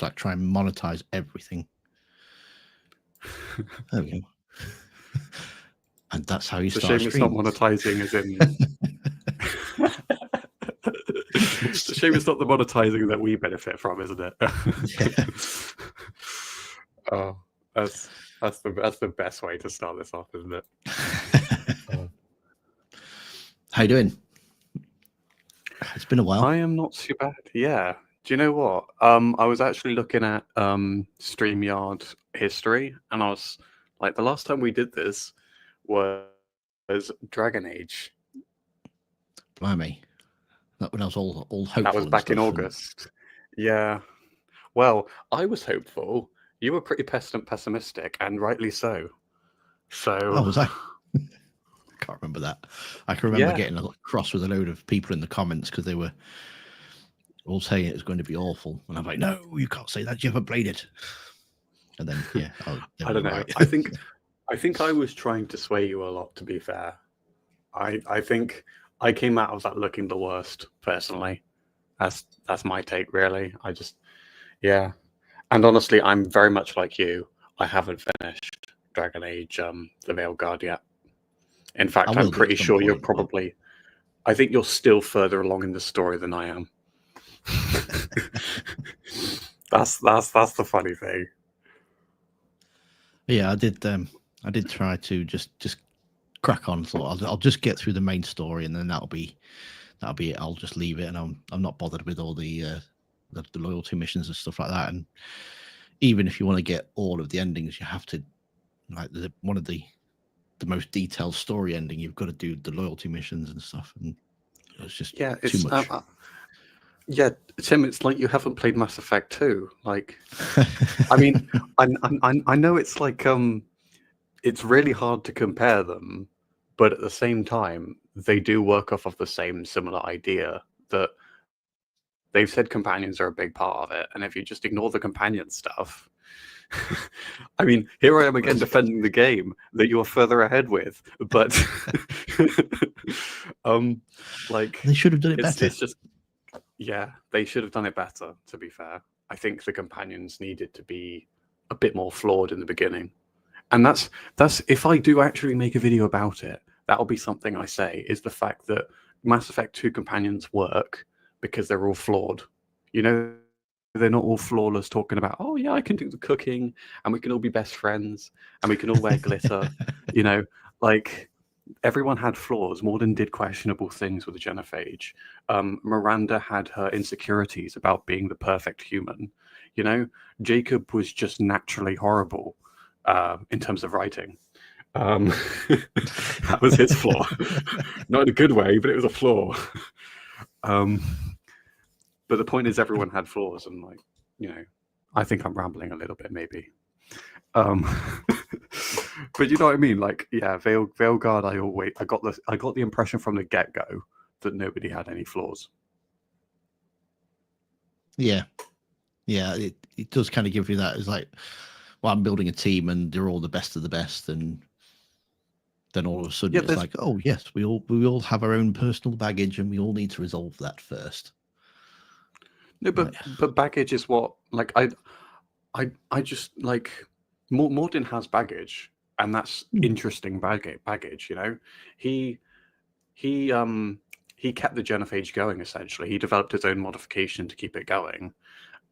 like try and monetize everything. There we go. And that's how you It's a start shame a stream. it's not monetizing as in... It's a shame it's not the monetizing that we benefit from, isn't it? Yeah. Oh, that's the best way to start this off, isn't it? How you doing? It's been a while. I am not too bad. Yeah. Do you know what? I was actually looking at StreamYard history, and I was like, the last time we did this was Dragon Age. Blimey. That when I was all hopeful. That was back in August. Yeah. Well, I was hopeful. You were pretty pessimistic, and rightly so. So. Oh, was I? I can't remember that. I can remember getting cross with a load of people in the comments because they were all saying it was going to be awful, and I'm like, no, you can't say that. You haven't played it. And then, yeah, I don't know. Right. I think I was trying to sway you a lot. To be fair, I think I came out of that looking the worst. Personally, that's my take. Really, yeah. And honestly, I'm very much like you. I haven't finished Dragon Age, the Veilguard yet. In fact, I'm pretty sure you're probably... I think you're still further along in the story than I am. That's the funny thing. Yeah, I did try to just crack on. Thought I'll just get through the main story, and then that'll be it. I'll just leave it, and I'm not bothered with all the loyalty missions and stuff like that. And even if you want to get all of the endings, you have to, like, one of the most detailed story ending, you've got to do the loyalty missions and stuff, and it's just too much. Yeah, Tim, it's like you haven't played Mass Effect 2. Like, I mean, I know it's like it's really hard to compare them, but at the same time, they do work off of the same similar idea that they've said companions are a big part of it, and if you just ignore the companion stuff. I mean, here I am again defending the game that you're further ahead with, but like, they should have done it better. It's just, yeah, they should have done it better. To be fair, I think the companions needed to be a bit more flawed in the beginning, and that's if I do actually make a video about it, that'll be something I say is the fact that Mass Effect 2 companions work because they're all flawed. You know. They're not all flawless talking about, oh, yeah, I can do the cooking and we can all be best friends and we can all wear glitter. You know, like, everyone had flaws. Morden did questionable things with the Genophage. Miranda had her insecurities about being the perfect human. You know, Jacob was just naturally horrible in terms of writing. That was his flaw. Not in a good way, but it was a flaw. But the point is, everyone had flaws, and, like, you know, I think I'm rambling a little bit, maybe. But you know what I mean? Like, yeah, Veilguard. I got the impression from the get-go that nobody had any flaws. Yeah, it does kind of give you that. It's like, well, I'm building a team, and they're all the best of the best, and then all of a sudden it's like, oh yes, we all have our own personal baggage, and we all need to resolve that first. No, but baggage is what, like, I just, like, Morden has baggage, and that's interesting baggage. You know, he kept the Genophage going. Essentially, he developed his own modification to keep it going,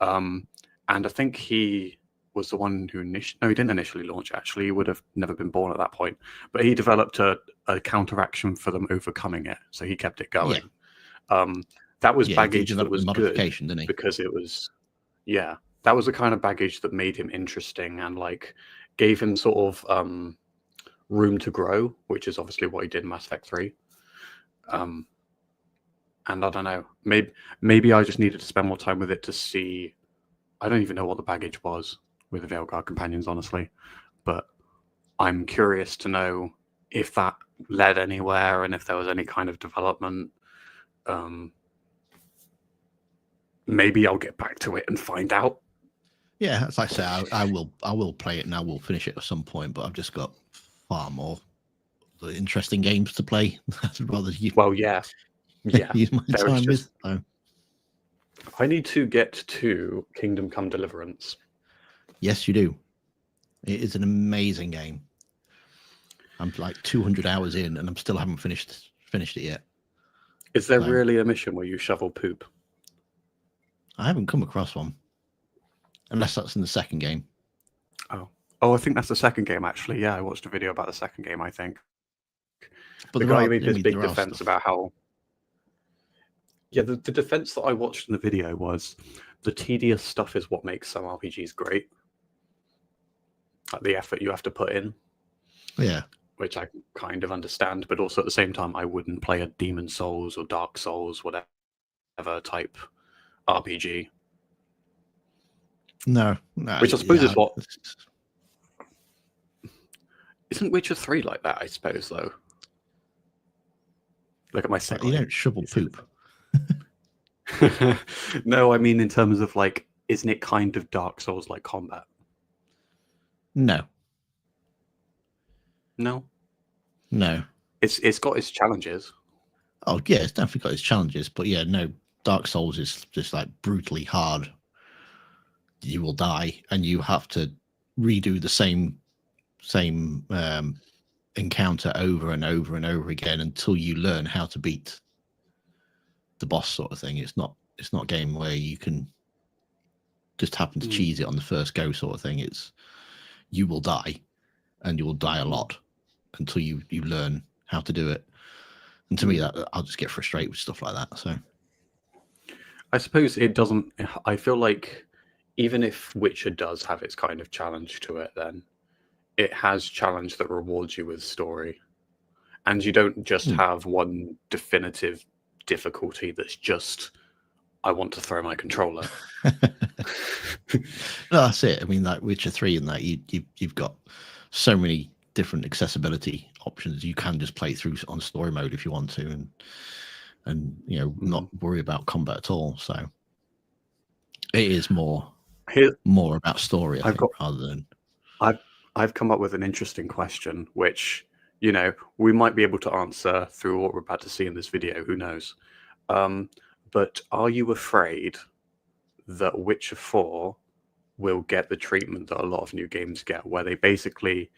and I think he was the one who he didn't initially launch. Actually, he would have never been born at that point, but he developed a counteraction for them overcoming it, so he kept it going. Yeah. That was baggage that was good, didn't he? Because it was, that was the kind of baggage that made him interesting and, like, gave him sort of room to grow, which is obviously what he did in Mass Effect 3. And I don't know, maybe I just needed to spend more time with it to see. I don't even know what the baggage was with the Veilguard companions, honestly, but I'm curious to know if that led anywhere and if there was any kind of development. Maybe I'll get back to it and find out. Yeah, as I say, I will play it and I will finish it at some point, but I've just got far more interesting games to play. I'd rather use my time with. I need to get to Kingdom Come Deliverance. Yes, you do. It is an amazing game. I'm like 200 hours in, and I'm still haven't finished it yet. Is there really a mission where you shovel poop? I haven't come across one, unless that's in the second game. Oh, I think that's the second game, actually. Yeah, I watched a video about the second game, I think. But the guy made this big defense about how... Yeah, the defense that I watched in the video was the tedious stuff is what makes some RPGs great. Like the effort you have to put in. Yeah. Which I kind of understand, but also at the same time, I wouldn't play a Demon Souls or Dark Souls, whatever type RPG. No. Which I suppose is what... Isn't Witcher 3 like that, I suppose, though? Look at my segue. You don't shovel poop. No, I mean in terms of, like, isn't it kind of Dark Souls-like combat? No. No? No. It's got its challenges. Oh, yeah, it's definitely got its challenges. But, yeah, no, Dark Souls is just, like, brutally hard. You will die, and you have to redo the same encounter over and over and over again until you learn how to beat the boss, sort of thing. It's not a game where you can just happen to cheese it on the first go, sort of thing. It's you will die, and you will die a lot until you learn how to do it. And to me, that I'll just get frustrated with stuff like that. So I suppose it doesn't... I feel like even if Witcher does have its kind of challenge to it, then it has challenge that rewards you with story. And you don't just have one definitive difficulty that's just, I want to throw my controller. No, that's it. I mean, like Witcher 3 and that, you've got so many different accessibility options. You can just play through on story mode if you want to, and you know, not worry about combat at all. So it is more about story, I think, rather than... I've come up with an interesting question, which, you know, we might be able to answer through what we're about to see in this video. Who knows? But are you afraid that Witcher 4 will get the treatment that a lot of new games get, where they basically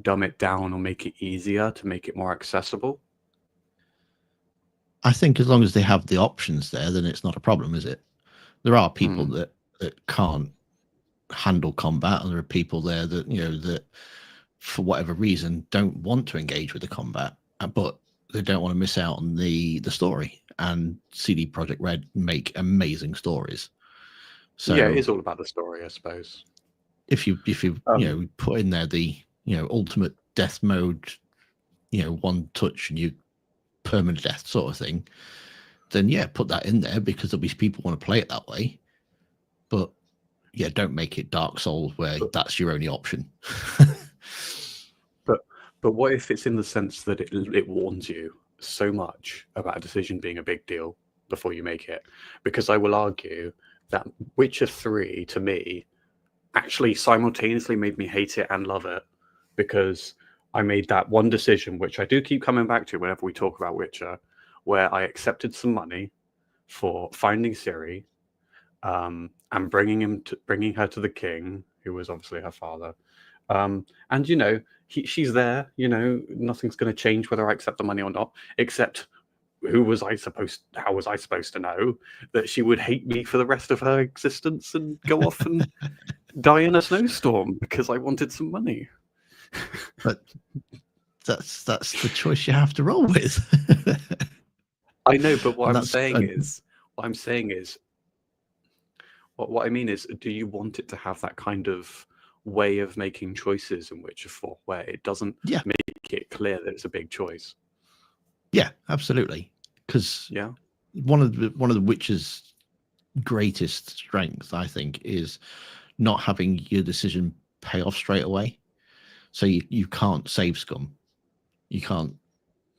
dumb it down or make it easier to make it more accessible? I think as long as they have the options there, then it's not a problem, is it? There are people that can't handle combat, and there are people there that, you know, that for whatever reason don't want to engage with the combat, but they don't want to miss out on the story. And CD Projekt Red make amazing stories. So yeah, it is all about the story, I suppose. If you you know, put in there the, you know, ultimate death mode, you know, one touch and you permanent death sort of thing, then yeah, put that in there, because there'll be people want to play it that way. But yeah, don't make it Dark Souls where that's your only option. But what if it's in the sense that it warns you so much about a decision being a big deal before you make it? Because I will argue that Witcher 3, to me, actually simultaneously made me hate it and love it, because I made that one decision, which I do keep coming back to whenever we talk about Witcher, where I accepted some money for finding Ciri, and bringing her to the king, who was obviously her father. And, you know, she's there, you know, nothing's going to change whether I accept the money or not, except how was I supposed to know that she would hate me for the rest of her existence and go off and die in a snowstorm because I wanted some money? But that's the choice you have to roll with. I know, but what I'm saying is, what I mean is, do you want it to have that kind of way of making choices in Witcher 4, where it doesn't make it clear that it's a big choice? Yeah, absolutely. Because one of the Witcher's greatest strengths, I think, is not having your decision pay off straight away. So you can't save scum. You can't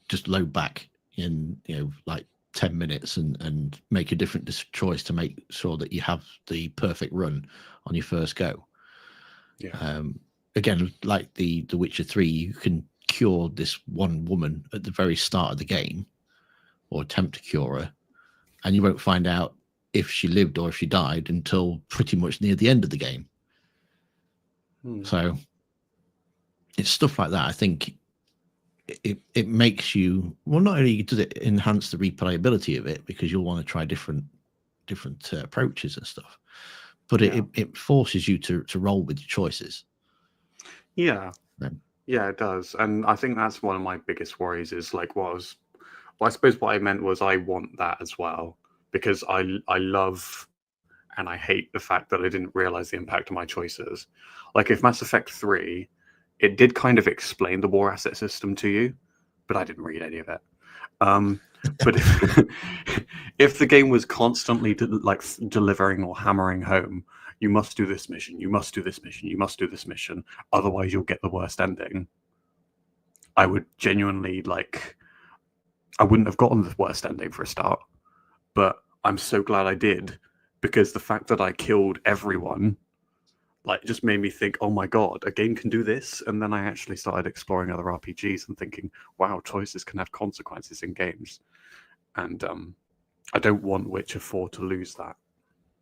just load back in, you know, like 10 minutes and make a different choice to make sure that you have the perfect run on your first go. Yeah. Again, like the Witcher 3, you can cure this one woman at the very start of the game, or attempt to cure her, and you won't find out if she lived or if she died until pretty much near the end of the game. So it's stuff like that. I think it makes you, well, not only does it enhance the replayability of it because you'll want to try different approaches and stuff, but it forces you to roll with your choices. Yeah, it does. And I think that's one of my biggest worries is like, I suppose what I meant was I want that as well, because I love and I hate the fact that I didn't realize the impact of my choices. Like if Mass Effect 3, it did kind of explain the war asset system to you, but I didn't read any of it. But if the game was constantly delivering or hammering home, you must do this mission, you must do this mission, you must do this mission, otherwise you'll get the worst ending, I would genuinely I wouldn't have gotten the worst ending for a start, but I'm so glad I did, because the fact that I killed everyone just made me think, oh my god, a game can do this. And then I actually started exploring other RPGs and thinking, wow, choices can have consequences in games. And I don't want Witcher 4 to lose that.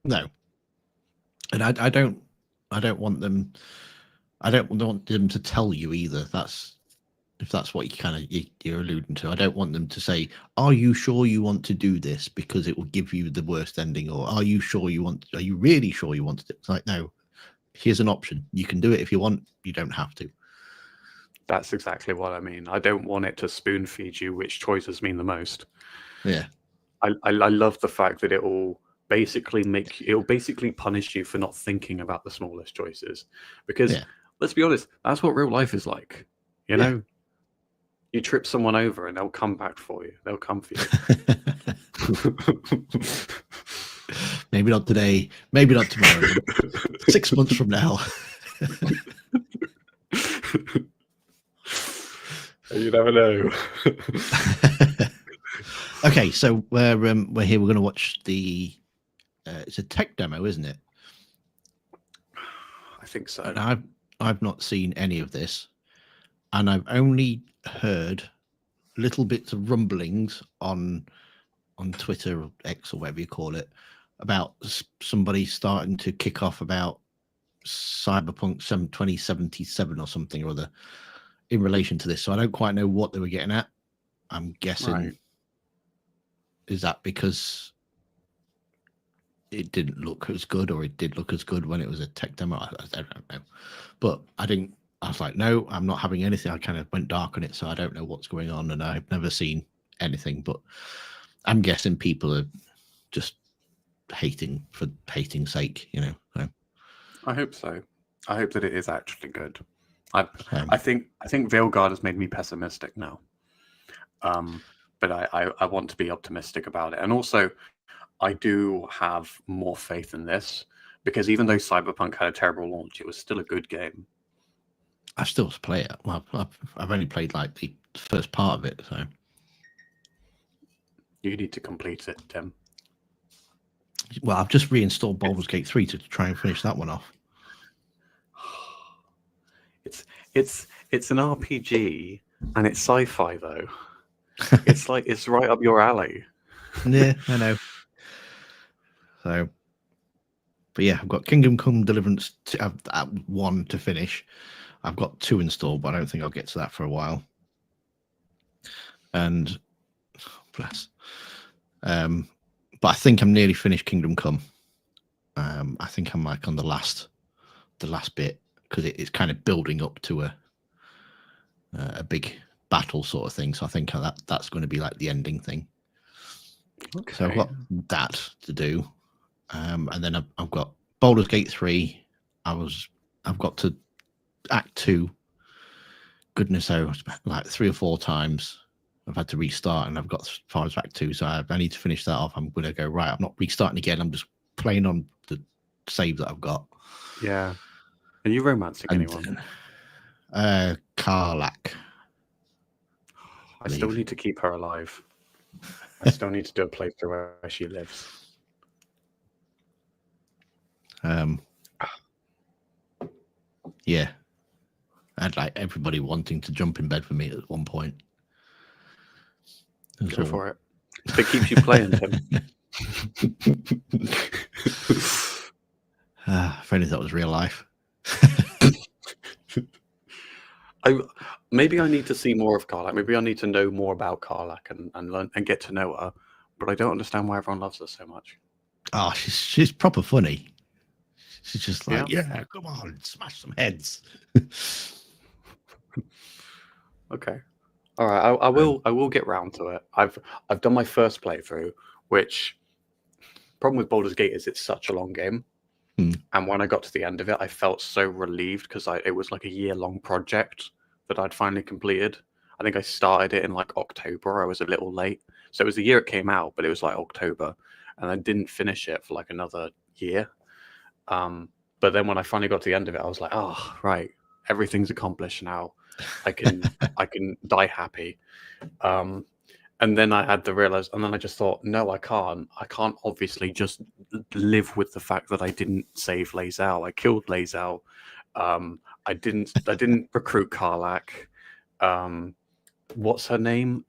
No. And I don't want them. I don't want them to tell you either. If that's what you're alluding to. I don't want them to say, "Are you sure you want to do this because it will give you the worst ending?" Or "Are you really sure you want to do it?" It's like, no. Here's an option. You can do it if you want. You don't have to. That's exactly what I mean. I don't want it to spoon feed you which choices mean the most. Yeah. I love the fact that it'll basically punish you for not thinking about the smallest choices. Because let's be honest, that's what real life is like. You know? You trip someone over and they'll come back for you. They'll come for you. Maybe not today, maybe not tomorrow. 6 months from now. You never know. Okay, so we're here. We're going to watch the. It's a tech demo, isn't it? I think so. And I've not seen any of this, and I've only heard little bits of rumblings on Twitter or X or whatever you call it, about somebody starting to kick off about Cyberpunk 2077 or something or other in relation to this. So I don't quite know what they were getting at. I'm guessing, is that because it didn't look as good, or it did look as good when it was a tech demo? I don't know. But I was like, no, I'm not having anything. I kind of went dark on it, so I don't know what's going on, and I've never seen anything. But I'm guessing people are just hating for hating's sake, you know. So. I hope so. I hope that it is actually good. I think Veilguard has made me pessimistic now, but I want to be optimistic about it. And also, I do have more faith in this, because even though Cyberpunk had a terrible launch, it was still a good game. I still play it. Well, I've only played like the first part of it, so you need to complete it, Tim. Well, I've just reinstalled Baldur's Gate 3 to try and finish that one off. It's an RPG and it's sci-fi though. It's like it's right up your alley. Yeah, I know. So, but yeah, I've got Kingdom Come Deliverance 1 to finish. I've got 2 installed, but I don't think I'll get to that for a while. And bless. But I think I'm nearly finished Kingdom Come. I think I'm like on the last bit, because it's kind of building up to a big battle sort of thing. So I think that's going to be like the ending thing. Okay. So I've got that to do, and then I've got Baldur's Gate 3. I've got to Act 2. Goodness, like 3 or 4 times. I've had to restart, and I've got as far as Act 2, so I need to finish that off. I'm going to go, right, I'm not restarting again. I'm just playing on the save that I've got. Yeah. Are you romancing anyone? Karlak. I still need to keep her alive. I still need to do a playthrough where she lives. Yeah. I had like everybody wanting to jump in bed with me at one point. Go for it. If it keeps you playing, Tim. If only that was real life. Maybe I need to see more of Karlak. Maybe I need to know more about Karlak and learn and get to know her. But I don't understand why everyone loves her so much. Oh, she's proper funny. She's just like, yeah, come on, smash some heads. Okay. All right, I will get round to it. I've done my first playthrough, which problem with Baldur's Gate is it's such a long game. And when I got to the end of it, I felt so relieved because it was like a year-long project that I'd finally completed. I think I started it in like October. I was a little late. So it was the year it came out, but it was like October. And I didn't finish it for like another year. But then when I finally got to the end of it, I was like, oh, right, everything's accomplished now. I can die happy. And then I had to realize, and then I just thought, no, I can't. I can't obviously just live with the fact that I didn't save Lae'zel. I killed Lae'zel. I didn't recruit Karlak. What's her name?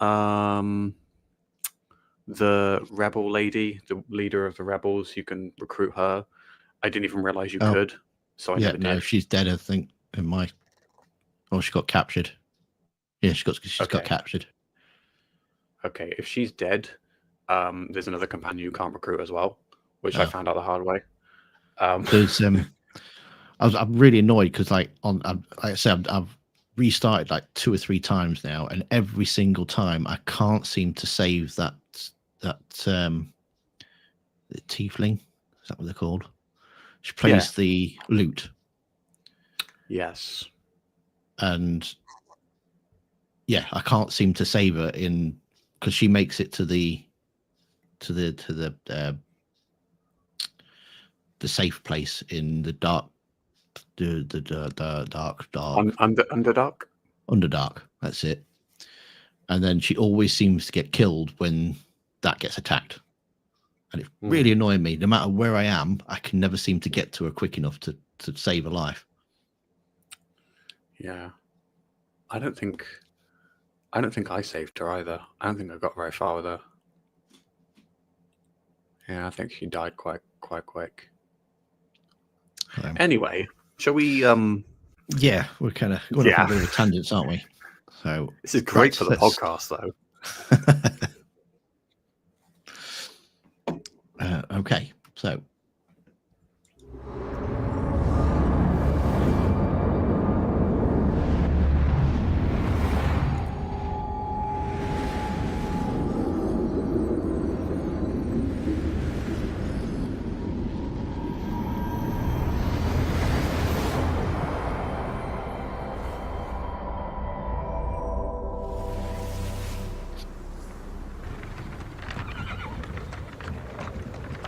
The rebel lady, the leader of the rebels. You can recruit her. I didn't even realize you could. So I never did. No, she's dead. I think she got captured. Yeah, she's got captured. Okay, if she's dead, there's another companion you can't recruit as well, which I found out the hard way. There's I'm really annoyed because like I said, I've restarted like 2 or 3 times now, and every single time I can't seem to save that the tiefling. Is that what they're called? She plays the lute. Yes. And yeah, I can't seem to save her because she makes it to the safe place in the dark, the dark Underdark. That's it. And then she always seems to get killed when that gets attacked, and it's really annoying me. No matter where I am, I can never seem to get to her quick enough to save her life. Yeah, I don't think I saved her either. I don't think I got very far with her. Yeah, I think she died quite quick. Anyway, shall we? Yeah, we're kind of going off on a bit of tangents, aren't we? So this is great for the podcast, though. Okay, so.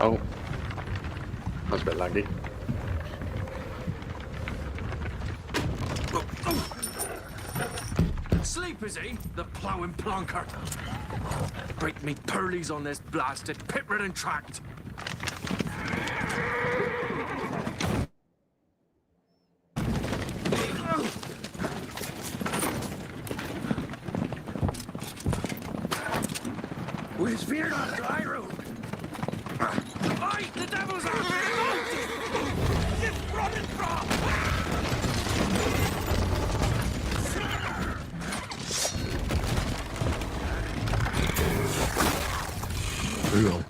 Oh, that's a bit laggy. Sleep, is he? The ploughing plonker. Break me pearlies on this blasted pit-ridden tract. We're veered on the high road. Oi, the devil's out! It's running from! Brutal.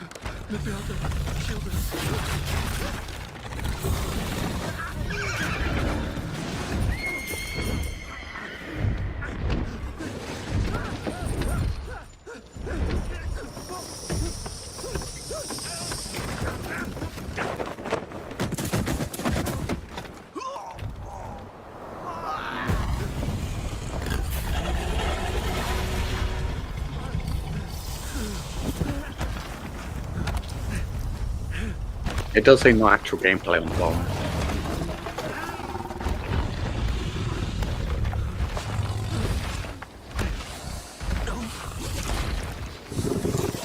It does say no actual gameplay on the bottom.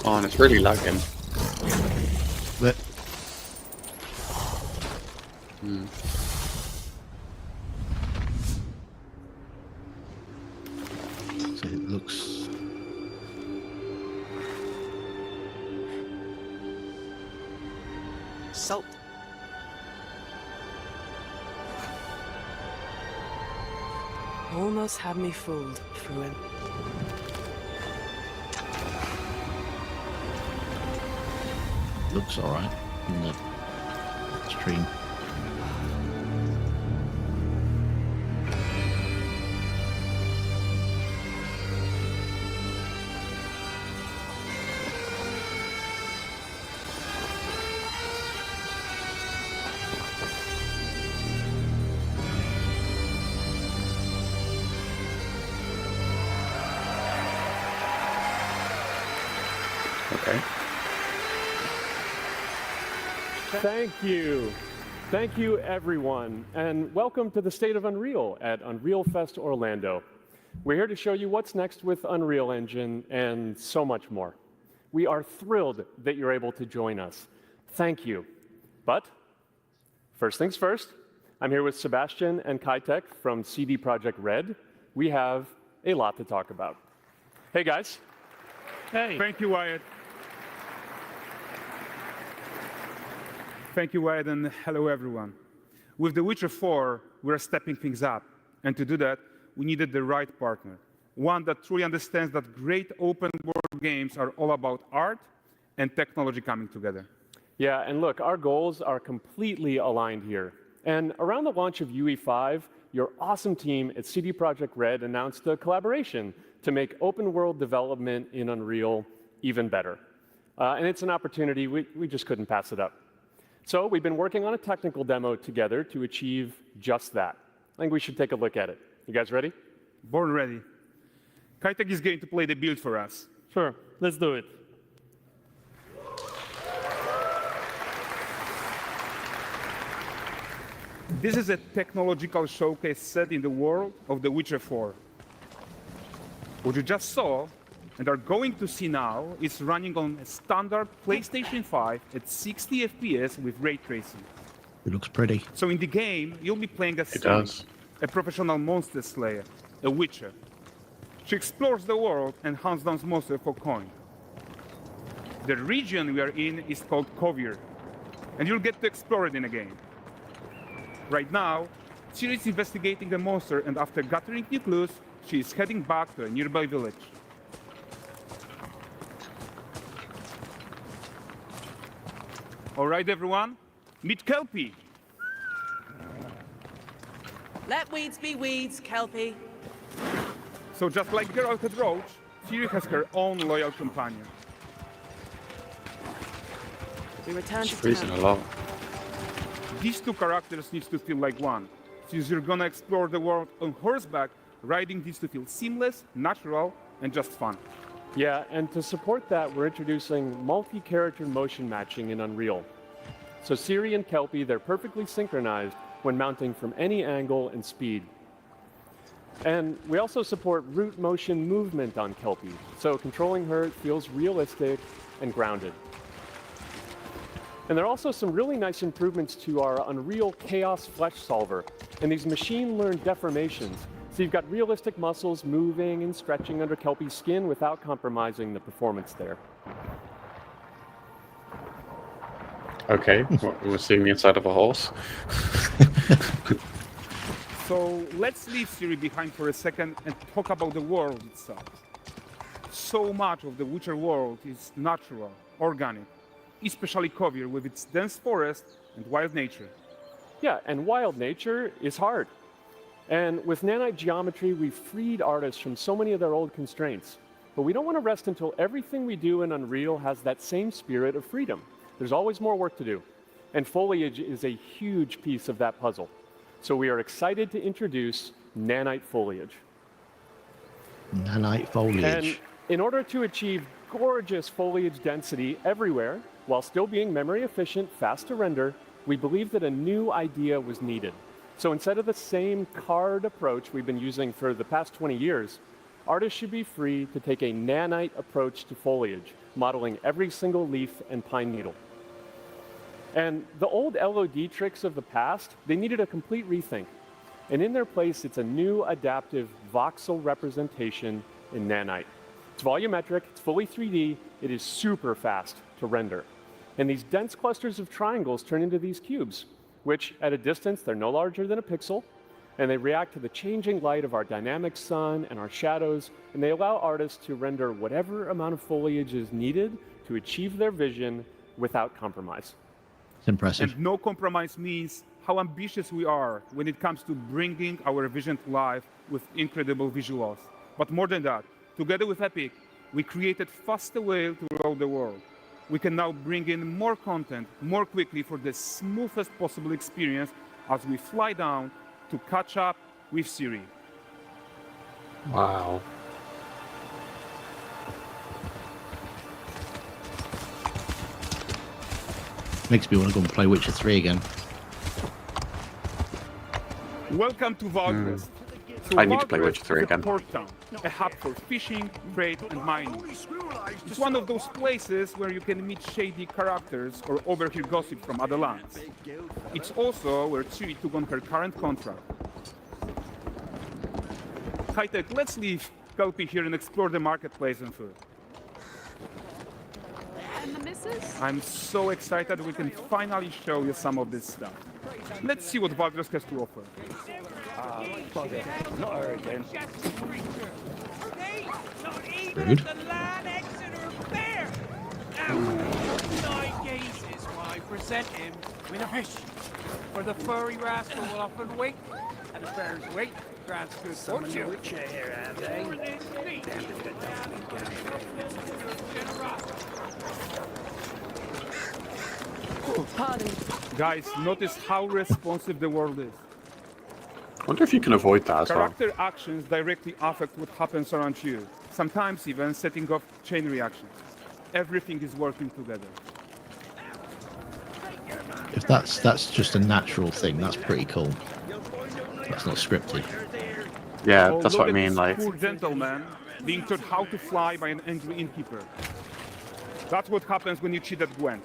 Oh, and it's really lagging. But so it looks. salt. Almost had me fooled, Fruin. Looks all right in the stream. Okay. Thank you. Thank you, everyone, and welcome to the State of Unreal at Unreal Fest Orlando. We're here to show you what's next with Unreal Engine and so much more. We are thrilled that you're able to join us. Thank you. But first things first, I'm here with Sebastian and Kitek from CD Projekt Red. We have a lot to talk about. Hey, guys. Hey. Thank you, Wyatt. Thank you, Wyatt, and hello, everyone. With The Witcher 4, we're stepping things up. And to do that, we needed the right partner. One that truly understands that great open-world games are all about art and technology coming together. Yeah, and look, our goals are completely aligned here. And around the launch of UE5, your awesome team at CD Projekt Red announced a collaboration to make open-world development in Unreal even better. And it's an opportunity, we just couldn't pass it up. So we've been working on a technical demo together to achieve just that. I think we should take a look at it. You guys ready? Born ready. Kitek is going to play the build for us. Sure, let's do it. This is a technological showcase set in the world of The Witcher 4. What you just saw and are going to see now is running on a standard PlayStation 5 at 60 FPS with ray tracing. It looks pretty. So in the game, you'll be playing as a professional monster slayer, a witcher. She explores the world and hunts down monsters for coin. The region we are in is called Kovir, and you'll get to explore it in a game. Right now, Ciri is investigating the monster, and after gathering new clues, she is heading back to a nearby village. All right, everyone, meet Kelpie. Let weeds be weeds, Kelpie. So just like Geralt had Roach, Ciri has her own loyal companion. We return It's to freezing town. a lot. These two characters need to feel like one. Since you're gonna explore the world on horseback, riding needs to feel seamless, natural, and just fun. Yeah, and to support that, we're introducing multi-character motion matching in Unreal. So Ciri and Kelpie, they're perfectly synchronized when mounting from any angle and speed. And we also support root motion movement on Kelpie, so controlling her feels realistic and grounded. And there are also some really nice improvements to our Unreal Chaos Flesh Solver and these machine-learned deformations. So you've got realistic muscles moving and stretching under Kelpie's skin without compromising the performance there. Okay, we're seeing the inside of a horse. So let's leave Ciri behind for a second and talk about the world itself. So much of the Witcher world is natural, organic, especially Kovir with its dense forest and wild nature. Yeah, and wild nature is hard. And with nanite geometry, we've freed artists from so many of their old constraints. But we don't want to rest until everything we do in Unreal has that same spirit of freedom. There's always more work to do. And foliage is a huge piece of that puzzle. So we are excited to introduce nanite foliage. Nanite foliage. And in order to achieve gorgeous foliage density everywhere, while still being memory efficient, fast to render, we believe that a new idea was needed. So instead of the same card approach we've been using for the past 20 years, artists should be free to take a nanite approach to foliage, modeling every single leaf and pine needle. And the old LOD tricks of the past, they needed a complete rethink. And in their place, it's a new adaptive voxel representation in nanite. It's volumetric, it's fully 3D, it is super fast to render. And these dense clusters of triangles turn into these cubes, which at a distance, they're no larger than a pixel, and they react to the changing light of our dynamic sun and our shadows, and they allow artists to render whatever amount of foliage is needed to achieve their vision without compromise. It's impressive. And no compromise means how ambitious we are when it comes to bringing our vision to life with incredible visuals. But more than that, together with Epic, we created faster way to roll the world. We can now bring in more content more quickly for the smoothest possible experience as we fly down to catch up with Siri. Wow. Makes me want to go and play Witcher 3 again. Welcome to Valgrest. So I need to play Valgrest Witcher 3 is a again. port town, a hub for fishing, trade, and mining. It's one of those places where you can meet shady characters or overhear gossip from other lands. It's also where Ciri took on her current contract. High-tech, let's leave Kelpie here and explore the marketplace and food. And the missus? I'm so excited we can finally show you some of this stuff. Let's see what Valgrest has to offer. Not her again. Rude. I present him with a fish. For the furry rascal will often wait, and the bear's weight grants good fortune. Here, have they? Pardon. Guys, notice how responsive the world is. I wonder if you can avoid that as well. Character actions directly affect what happens around you, sometimes even setting off chain reactions. Everything is working together. If that's just a natural thing, that's pretty cool. That's not scripted. Yeah, Oh, that's look what I at mean. this Like, poor gentleman being taught how to fly by an angry innkeeper. That's what happens when you cheat at Gwent.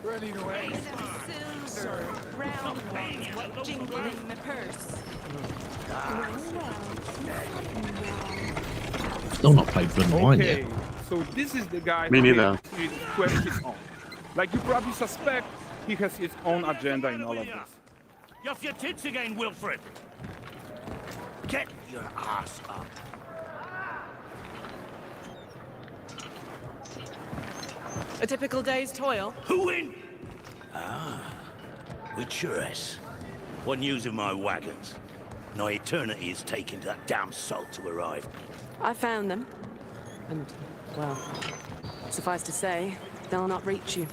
Ready to wait. Silver, round ones, jingling in the purse. Still not played Blood and Wine yet. Okay, so this is the guy Me who neither. makes his quest his own. Like you probably suspect, he has his own agenda in all of this. You off your tits again, Wilfred. Get your ass up. A typical day's toil. Who in? With Churess. One news of my wagons. No eternity is taking that damn salt to arrive. I found them. And, well, suffice to say, they'll not reach you.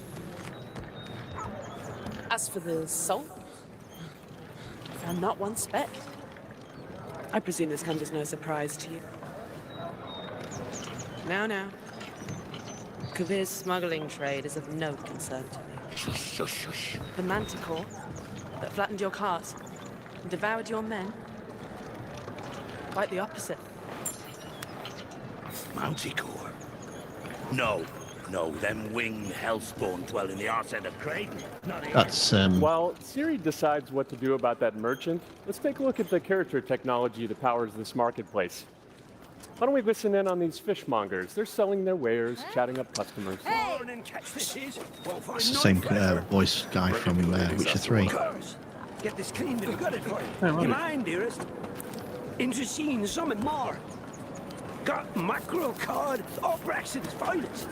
As for the salt, I found not one speck. I presume this comes as no surprise to you. Now. Kavir's smuggling trade is of no concern to me. Shush, shush, shush. The manticore that flattened your cars and devoured your men? Quite the opposite. Manticore? No, them winged hellspawn dwell in the arse end of Creighton. That's While Siri decides what to do about that merchant, let's take a look at the character technology that powers this marketplace. Why don't we listen in on these fishmongers? They're selling their wares, chatting up customers. it's the same voice guy from Witcher 3. Get this cleaned and gutted for you. You mind, dearest? Into seeing something more. Got mackerel cod, all Brexit's finest.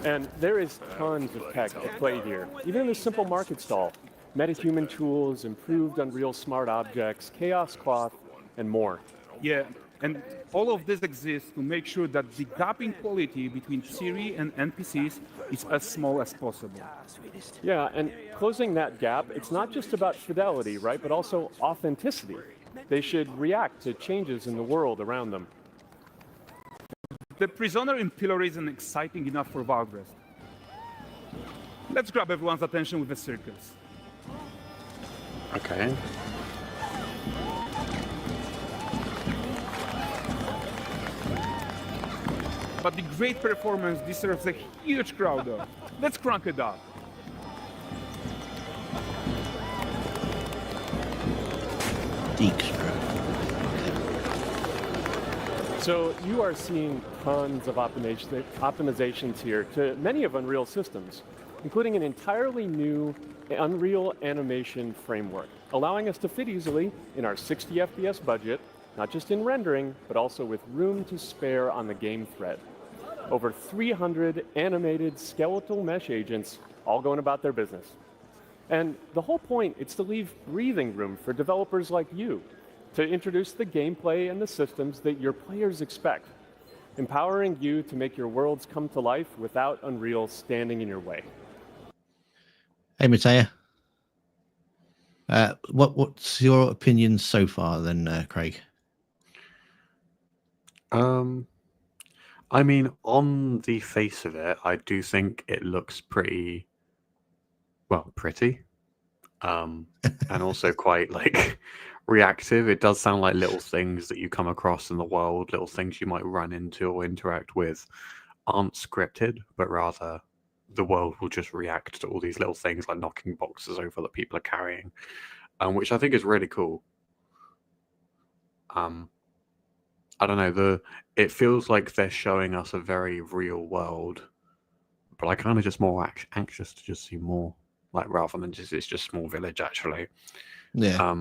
And there is tons of tech at play here, even in this simple market stall. Metahuman tools, improved Unreal smart objects, chaos cloth, and more. Yeah, and all of this exists to make sure that the gap in quality between Siri and NPCs is as small as possible. Yeah, and closing that gap, it's not just about fidelity, right, but also authenticity. They should react to changes in the world around them. The prisoner in Pillory isn't exciting enough for Valgrest. Let's grab everyone's attention with a circus. okay. But the great performance deserves a huge crowd though. Let's crank it up. Dijkstra. So you are seeing tons of optimizations here to many of Unreal systems, including an entirely new Unreal animation framework, allowing us to fit easily in our 60 FPS budget, not just in rendering, but also with room to spare on the game thread. Over 300 animated skeletal mesh agents all going about their business. And the whole point is to leave breathing room for developers like you to introduce the gameplay and the systems that your players expect, empowering you to make your worlds come to life without Unreal standing in your way. Hey, Matea. What's your opinion so far then, Craig? I mean, on the face of it, I do think it looks pretty, and also quite like reactive. It does sound like little things that you come across in the world, little things you might run into or interact with aren't scripted, but rather the world will just react to all these little things like knocking boxes over that people are carrying, which I think is really cool. I don't know, it feels like they're showing us a very real world, but I kind of just more anxious to just see more, like rather than just it's just small village actually. Yeah.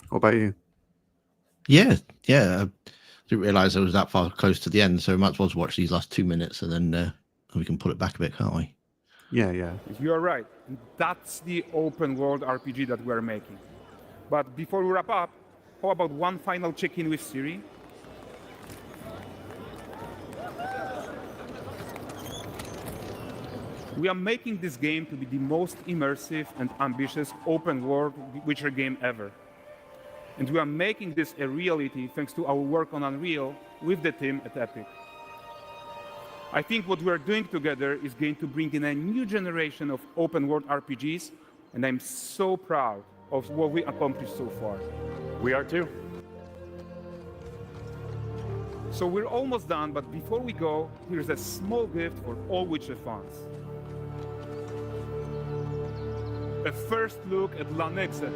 What about you? Yeah. I didn't realize I was that far close to the end, so we might as well watch these last 2 minutes and then we can pull it back a bit, can't we? Yeah. You're right. That's the open world RPG that we're making. But before we wrap up, how about one final check-in with Siri? We are making this game to be the most immersive and ambitious open world Witcher game ever. And we are making this a reality thanks to our work on Unreal with the team at Epic. I think what we are doing together is going to bring in a new generation of open world RPGs, and I'm so proud of what we accomplished so far. We are too. So we're almost done, but before we go, here's a small gift for all Witcher fans. A first look at Lanexeter.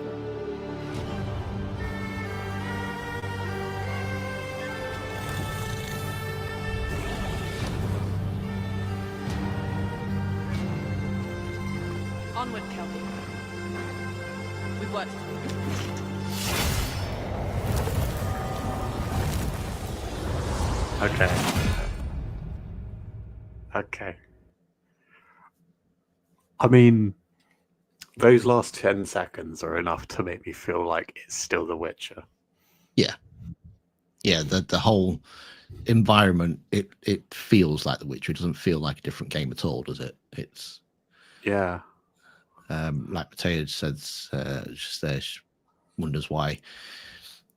Onward, Kelby. With what? Okay. I mean, those last 10 seconds are enough to make me feel like it's still The Witcher. Yeah, the whole environment, it feels like The Witcher. It doesn't feel like a different game at all, does it? It's Yeah. like Matea says, just there, she wonders why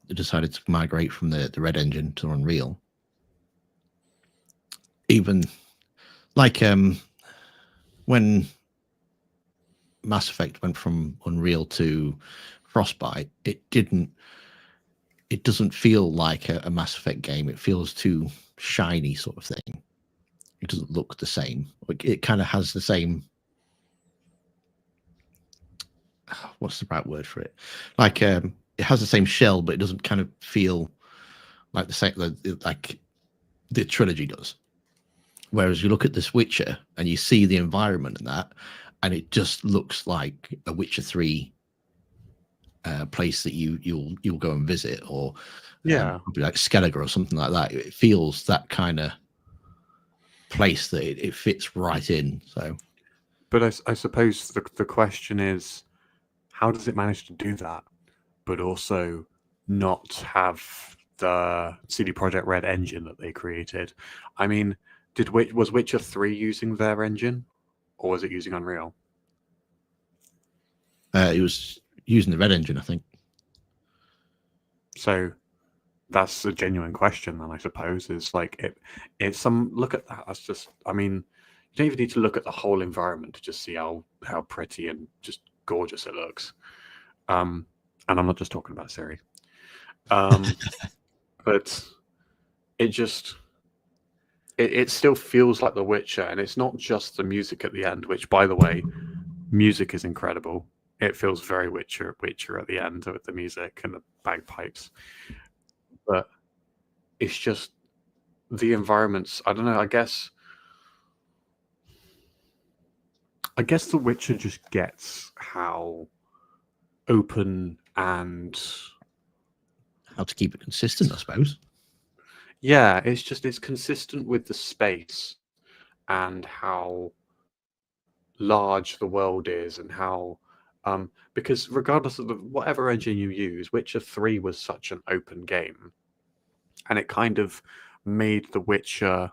they decided to migrate from the Red Engine to Unreal. Even like when Mass Effect went from Unreal to Frostbite, it doesn't feel like a Mass Effect game. It feels too shiny, sort of thing. It doesn't look the same. It kind of has the same. What's the right word for it? Like it has the same shell, but it doesn't kind of feel like the same, like the trilogy does. Whereas you look at this Witcher and you see the environment and that, and it just looks like a Witcher 3 place that you'll go and visit, or like Skellige or something like that. It feels that kind of place that it fits right in. So, but I suppose the question is, how does it manage to do that, but also not have the CD Projekt Red engine that they created? I mean, was Witcher 3 using their engine, or was it using Unreal? It was using the Red engine, I think. So that's a genuine question, then, I suppose. Is like it's some look at that. That's just, I mean, you don't even need to look at the whole environment to just see how pretty and just gorgeous it looks. And I'm not just talking about Siri. But it just it still feels like The Witcher, and it's not just the music at the end, which, by the way, music is incredible. It feels very Witcher at the end with the music and the bagpipes. But it's just the environments. I don't know. I guess The Witcher just gets how open and How to keep it consistent, I suppose. yeah, it's consistent with the space and how large the world is and how because regardless of whatever engine you use, Witcher 3 was such an open game, and it kind of made The Witcher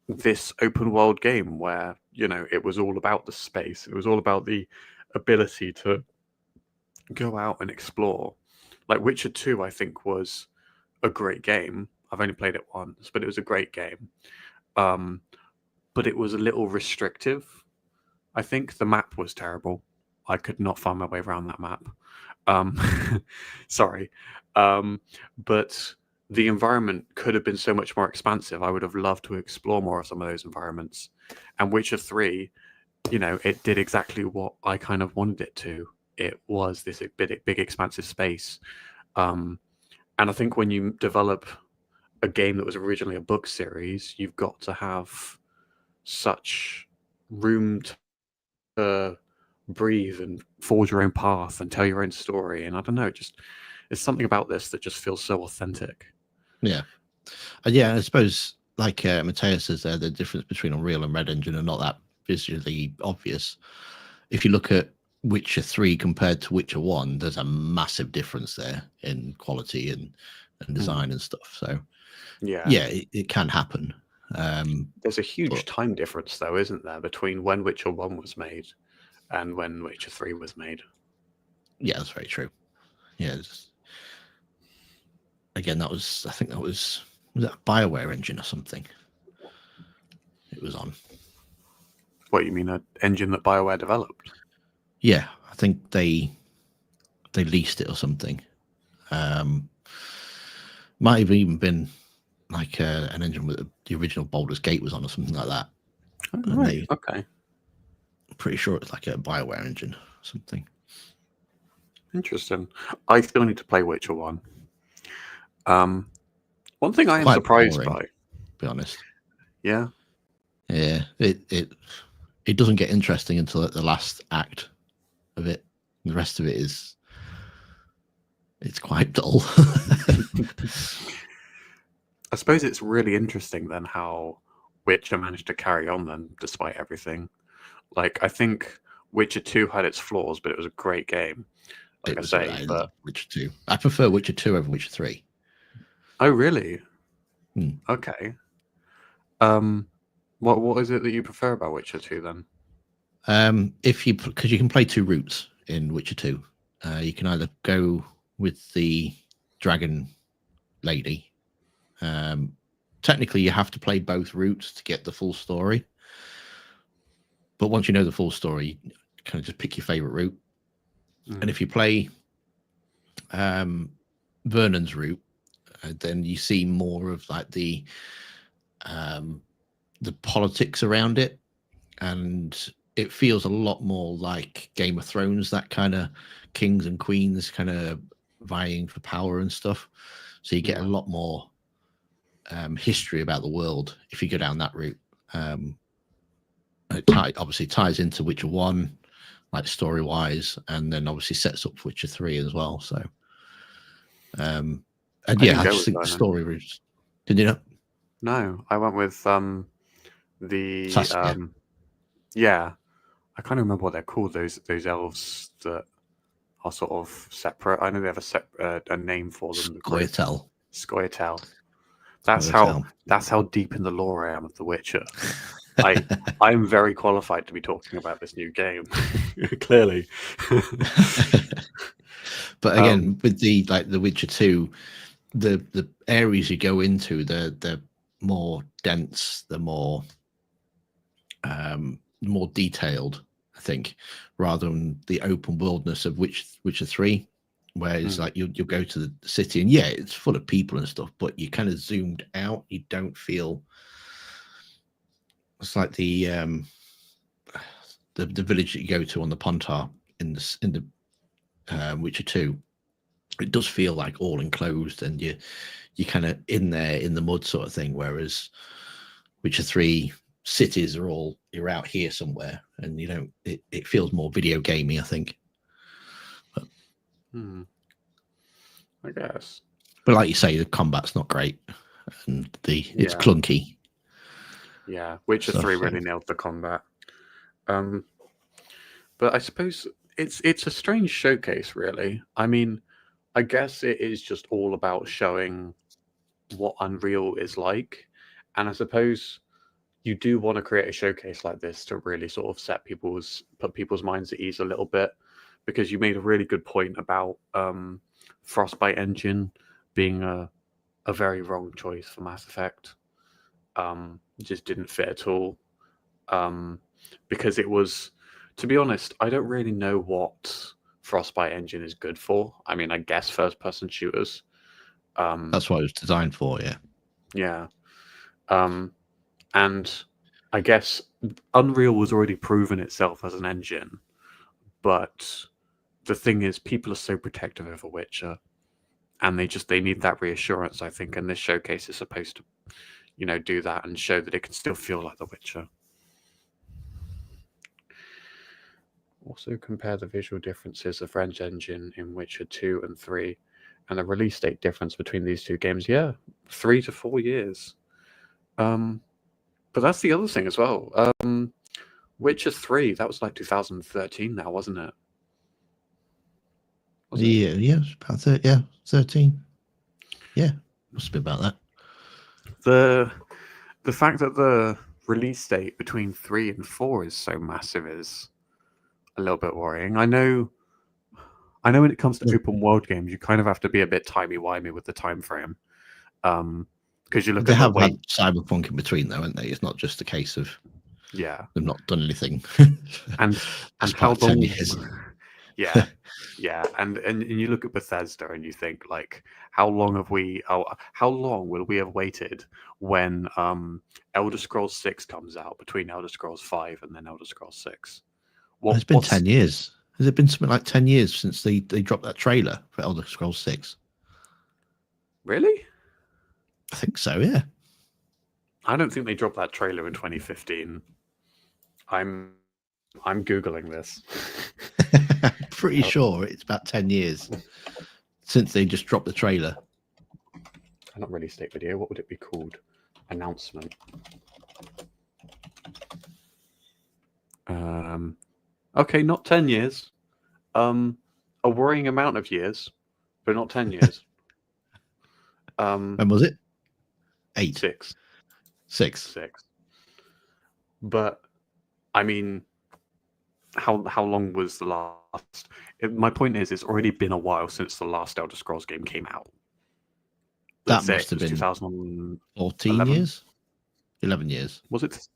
this open world game where, you know, it was all about the space, it was all about the ability to go out and explore. Like Witcher 2, I think, was a great game. I've only played it once, but it was a great game. But it was a little restrictive. I think the map was terrible. I could not find my way around that map. Sorry. But the environment could have been so much more expansive. I would have loved to explore more of some of those environments. And Witcher 3, you know, it did exactly what I kind of wanted it to. It was this big expansive space. And I think when you develop a game that was originally a book series, you've got to have such room to breathe and forge your own path and tell your own story. And I don't know, it's something about this that just feels so authentic. Yeah. Yeah, I suppose, like Mateus says there, the difference between Unreal and Red Engine are not that visually obvious. If you look at Witcher 3 compared to Witcher 1, there's a massive difference there in quality and design and stuff. So yeah, it can happen. There's a huge time difference, though, isn't there, between when Witcher 1 was made and when Witcher 3 was made? Yeah, that's very true. Yeah. Again, I think that was that a Bioware engine or something? It was on. What, you mean an engine that Bioware developed? Yeah, I think they leased it or something. Might have even been like an engine with the original Baldur's Gate was on or something like that. Oh, right. Okay. I'm pretty sure it's like a Bioware engine or something. Interesting. I still need to play Witcher 1. One thing I am Quite surprised boring, by, to be honest. Yeah. Yeah, it doesn't get interesting until the last act of it. The rest of it it's quite dull. I suppose it's really interesting then how Witcher managed to carry on then despite everything. Like, I think Witcher 2 had its flaws, but it was a great game. Like I say, I but love Witcher 2. I prefer Witcher 2 over Witcher 3. Oh, really? Hmm. Okay. What is it that you prefer about Witcher 2 then? Because you can play two routes in Witcher 2. You can either go with the dragon lady. Technically, you have to play both routes to get the full story. But once you know the full story, you kind of just pick your favorite route. And if you play Vernon's route, then you see more of like the politics around it, and it feels a lot more like Game of Thrones, that kind of kings and queens kind of vying for power and stuff. So you get a lot more history about the world if you go down that route. It obviously ties into Witcher 1, like story wise, and then obviously sets up Witcher 3 as well. So and yeah, I just think the story was. Did you know? No, I went with Saskia. Yeah, I can't remember what they're called. Those elves that are sort of separate. I know they have a name for them. Scoia'tael. Scoia'tael. That's how deep in the lore I am of The Witcher. I'm very qualified to be talking about this new game. Clearly. But again, with the Witcher 2, the areas you go into, they're more dense, they're more detailed, I think, rather than the open worldness of Witcher 3, where it's like you'll go to the city and yeah, it's full of people and stuff, but you kind of zoomed out. You don't feel it's like the village that you go to on the Pontar in the Witcher 2. it does feel like all enclosed, and you kind of in there in the mud sort of thing. Whereas Witcher 3 cities are all, you're out here somewhere, and you don't. It feels more video gamey, I think. But, I guess. But like you say, the combat's not great, and it's clunky. Yeah, Witcher 3 really nailed the combat. But I suppose it's a strange showcase, really. I mean, I guess it is just all about showing what Unreal is like, and I suppose you do want to create a showcase like this to really sort of put people's minds at ease a little bit, because you made a really good point about Frostbite engine being a very wrong choice for Mass Effect. It just didn't fit at all, because it was, to be honest, I don't really know what Frostbite engine is good for. I mean, I guess first-person shooters. That's what it was designed for, yeah. Yeah. And I guess Unreal was already proven itself as an engine, but the thing is, people are so protective of a Witcher, and they need that reassurance, I think, and this showcase is supposed to, do that and show that it can still feel like The Witcher. Also compare the visual differences of French engine in Witcher 2 and 3 and the release date difference between these two games. Yeah, 3 to 4 years. But that's the other thing as well. Witcher 3, that was like 2013 now, wasn't it? Yeah, about 13. Yeah, must be about that. The fact that the release date between 3 and 4 is so massive is a little bit worrying. I know when it comes to open world games, you kind of have to be a bit timey-wimey with the time frame. Because you look they at have had Cyberpunk in between, though, haven't they? It's not just a case of they've not done anything. and how long? Yeah, and you look at Bethesda and you think, like, how long will we have waited when Elder Scrolls 6 comes out, between Elder Scrolls 5 and then Elder Scrolls 6? It's been 10 years. Has it been something like 10 years since they dropped that trailer for Elder Scrolls 6? Really? I think so, yeah. I don't think they dropped that trailer in 2015. I'm Googling this. Pretty sure it's about 10 years since they just dropped the trailer. Not release date video. What would it be called? Announcement. Okay, not 10 years. A worrying amount of years, but not 10 years. When was it? 8. 6. But I mean, how long was the last? My point is, it's already been a while since the last Elder Scrolls game came out. That must have been 2014 years, 11 years. Was it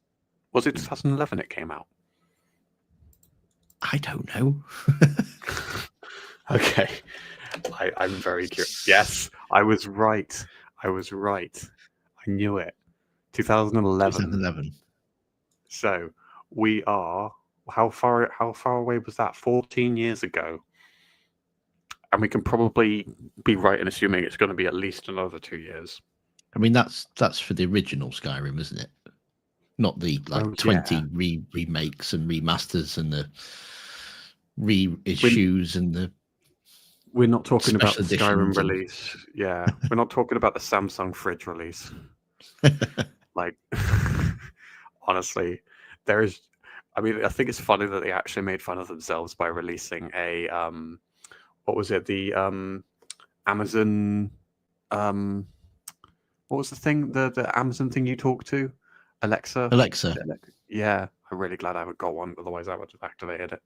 2011 it came out? I don't know. Okay, I'm very curious. Yes, I was right. I knew it. 2011. So we are, how far away was that? 14 years ago. And we can probably be right in assuming it's going to be at least another 2 years. I mean, that's for the original Skyrim, isn't it? Not the 20 remakes and remasters and the reissues and the. We're not talking about the Skyrim and... release. Yeah, we're not talking about the Samsung fridge release. Like, honestly, there is. I mean, I think it's funny that they actually made fun of themselves by releasing a what was it? The Amazon. What was the thing? The Amazon thing you talk to? Alexa. Yeah, I'm really glad I haven't got one. Otherwise, I would have activated it.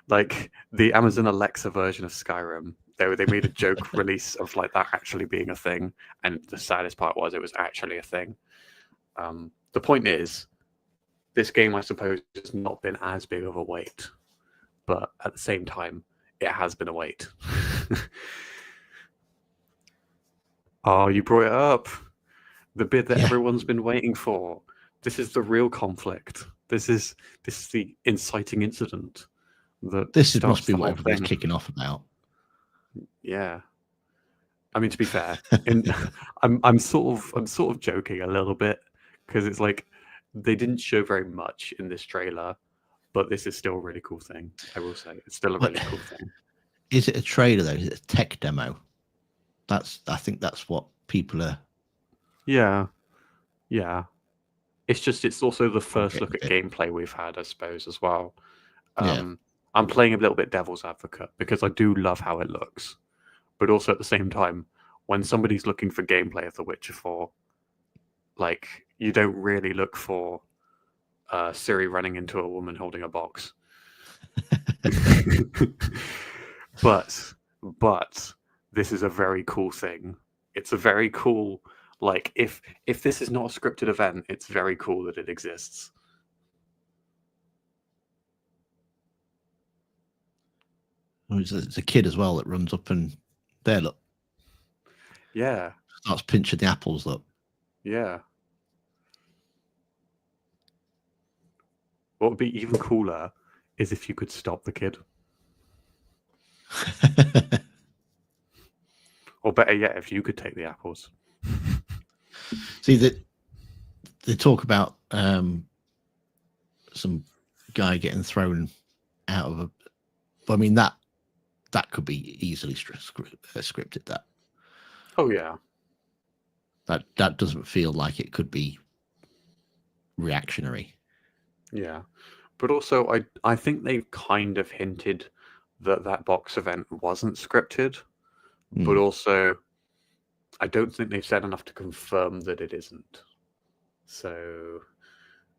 Like the Amazon Alexa version of Skyrim. They made a joke release of like that actually being a thing, and the saddest part was it was actually a thing. The point is, this game, I suppose, has not been as big of a wait, but at the same time, it has been a wait. Oh, you brought it up. The bit that everyone's been waiting for. This is the real conflict. This is the inciting incident. This must be what everybody's kicking off about. Yeah. I mean, to be fair, I'm sort of joking a little bit because it's like they didn't show very much in this trailer, but this is still a really cool thing. I will say it's still a really cool thing. Is it a trailer though? Is it a tech demo? I think that's what people are. Yeah. It's also the first look at gameplay we've had, I suppose, as well. I'm playing a little bit devil's advocate because I do love how it looks, but also at the same time, when somebody's looking for gameplay of The Witcher 4, like you don't really look for Ciri running into a woman holding a box. but this is a very cool thing. It's a very cool, like if this is not a scripted event, it's very cool that it exists. It's a kid as well that runs up and there, look. Yeah. Starts pinching the apples, look. Yeah. What would be even cooler is if you could stop the kid. Or better yet, if you could take the apples. See, they talk about some guy getting thrown out of a. I mean, that could be easily scripted. That. Oh yeah. That doesn't feel like it could be reactionary. Yeah, but also I think they've kind of hinted that box event wasn't scripted, but also I don't think they've said enough to confirm that it isn't. So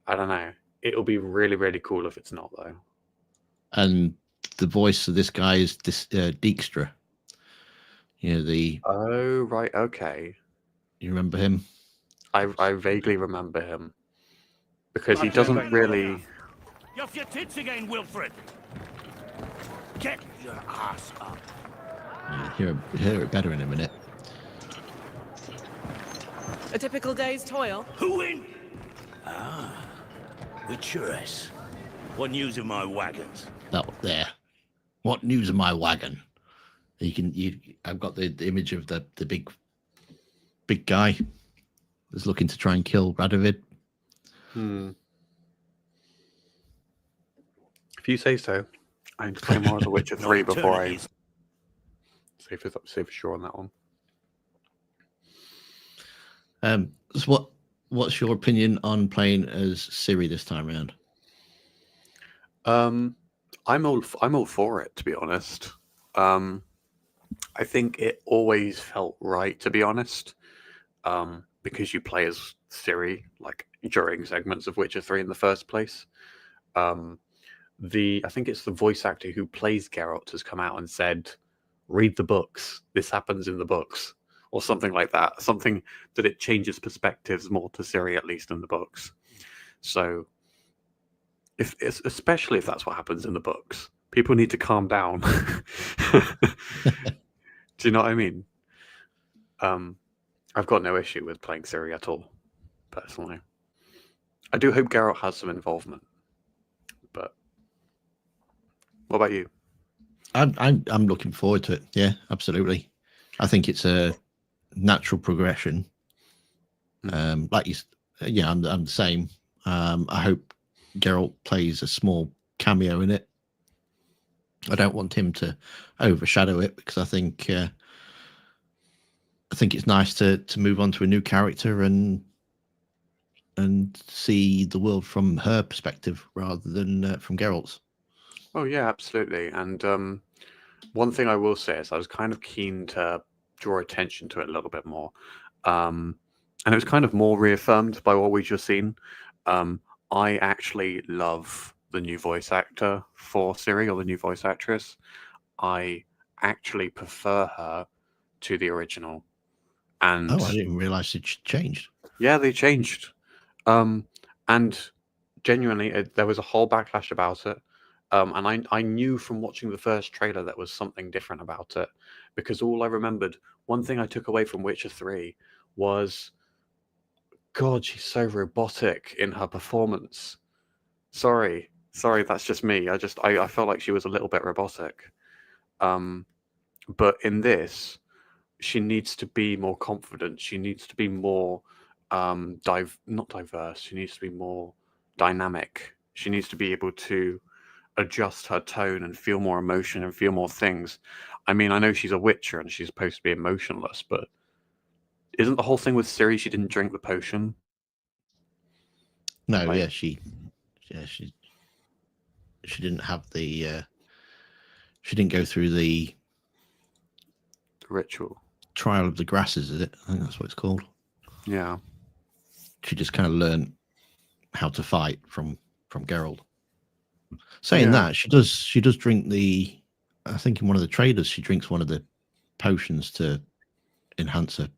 I don't know. It'll be really, really cool if it's not, though. And the voice of this guy is this Dijkstra. You know, the. Oh, right. Okay. You remember him? I vaguely remember him. Because he doesn't really. You're off your tits again, Wilfred. Get your ass up. Yeah, hear it better in a minute. A typical day's toil. Who in? Witcheress. What news of my wagons? That there. What news of my wagon? I've got the image of the big guy that's looking to try and kill Radovid. If you say so, I need to play more of The Witcher 3 before I say for sure on that one. So what's your opinion on playing as Ciri this time around? I'm all for it, to be honest. I think it always felt right, to be honest, because you play as Ciri like during segments of Witcher 3 in the first place. I think it's the voice actor who plays Geralt has come out and said, "Read the books. This happens in the books," or something like that. Something that it changes perspectives more to Ciri, at least in the books. So, especially if that's what happens in the books, people need to calm down. Do you know what I mean? I've got no issue with playing Ciri at all, personally. I do hope Geralt has some involvement. But what about you? I'm looking forward to it. Yeah, absolutely. I think it's a natural progression. Like you, yeah, I'm the same. I hope Geralt plays a small cameo in it. I don't want him to overshadow it because I think it's nice to move on to a new character and see the world from her perspective rather than from Geralt's. Oh yeah, absolutely. And one thing I will say is I was kind of keen to draw attention to it a little bit more, and it was kind of more reaffirmed by what we just seen. I actually love the new voice actor for Ciri, or the new voice actress. I actually prefer her to the original. And I didn't realize it changed. Yeah, they changed. And genuinely, there was a whole backlash about it. And I knew from watching the first trailer that was something different about it, because all I remembered, one thing I took away from Witcher 3 was, God, she's so robotic in her performance. Sorry, that's just me. I felt like she was a little bit robotic. But in this, she needs to be more confident. She needs to be more not diverse. She needs to be more dynamic. She needs to be able to adjust her tone and feel more emotion and feel more things. I mean, I know she's a Witcher and she's supposed to be emotionless, but isn't the whole thing with Ciri she didn't drink the potion? No, Like- she didn't have the she didn't go through the ritual. trial of the grasses, is it? I think that's what it's called. Yeah. She just kind of learned how to fight from Geralt. Saying that, she does drink the, I think in one of the traders she drinks one of the potions to enhance her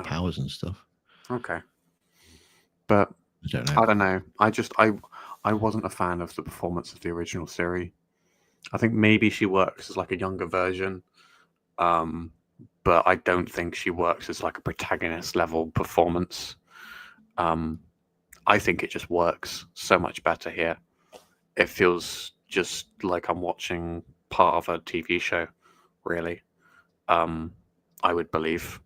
powers and stuff. Okay. But I don't know. I wasn't a fan of the performance of the original Ciri. I think maybe she works as like a younger version. But I don't think she works as like a protagonist level performance. I think it just works so much better here. It feels just like I'm watching part of a TV show, really. I would believe.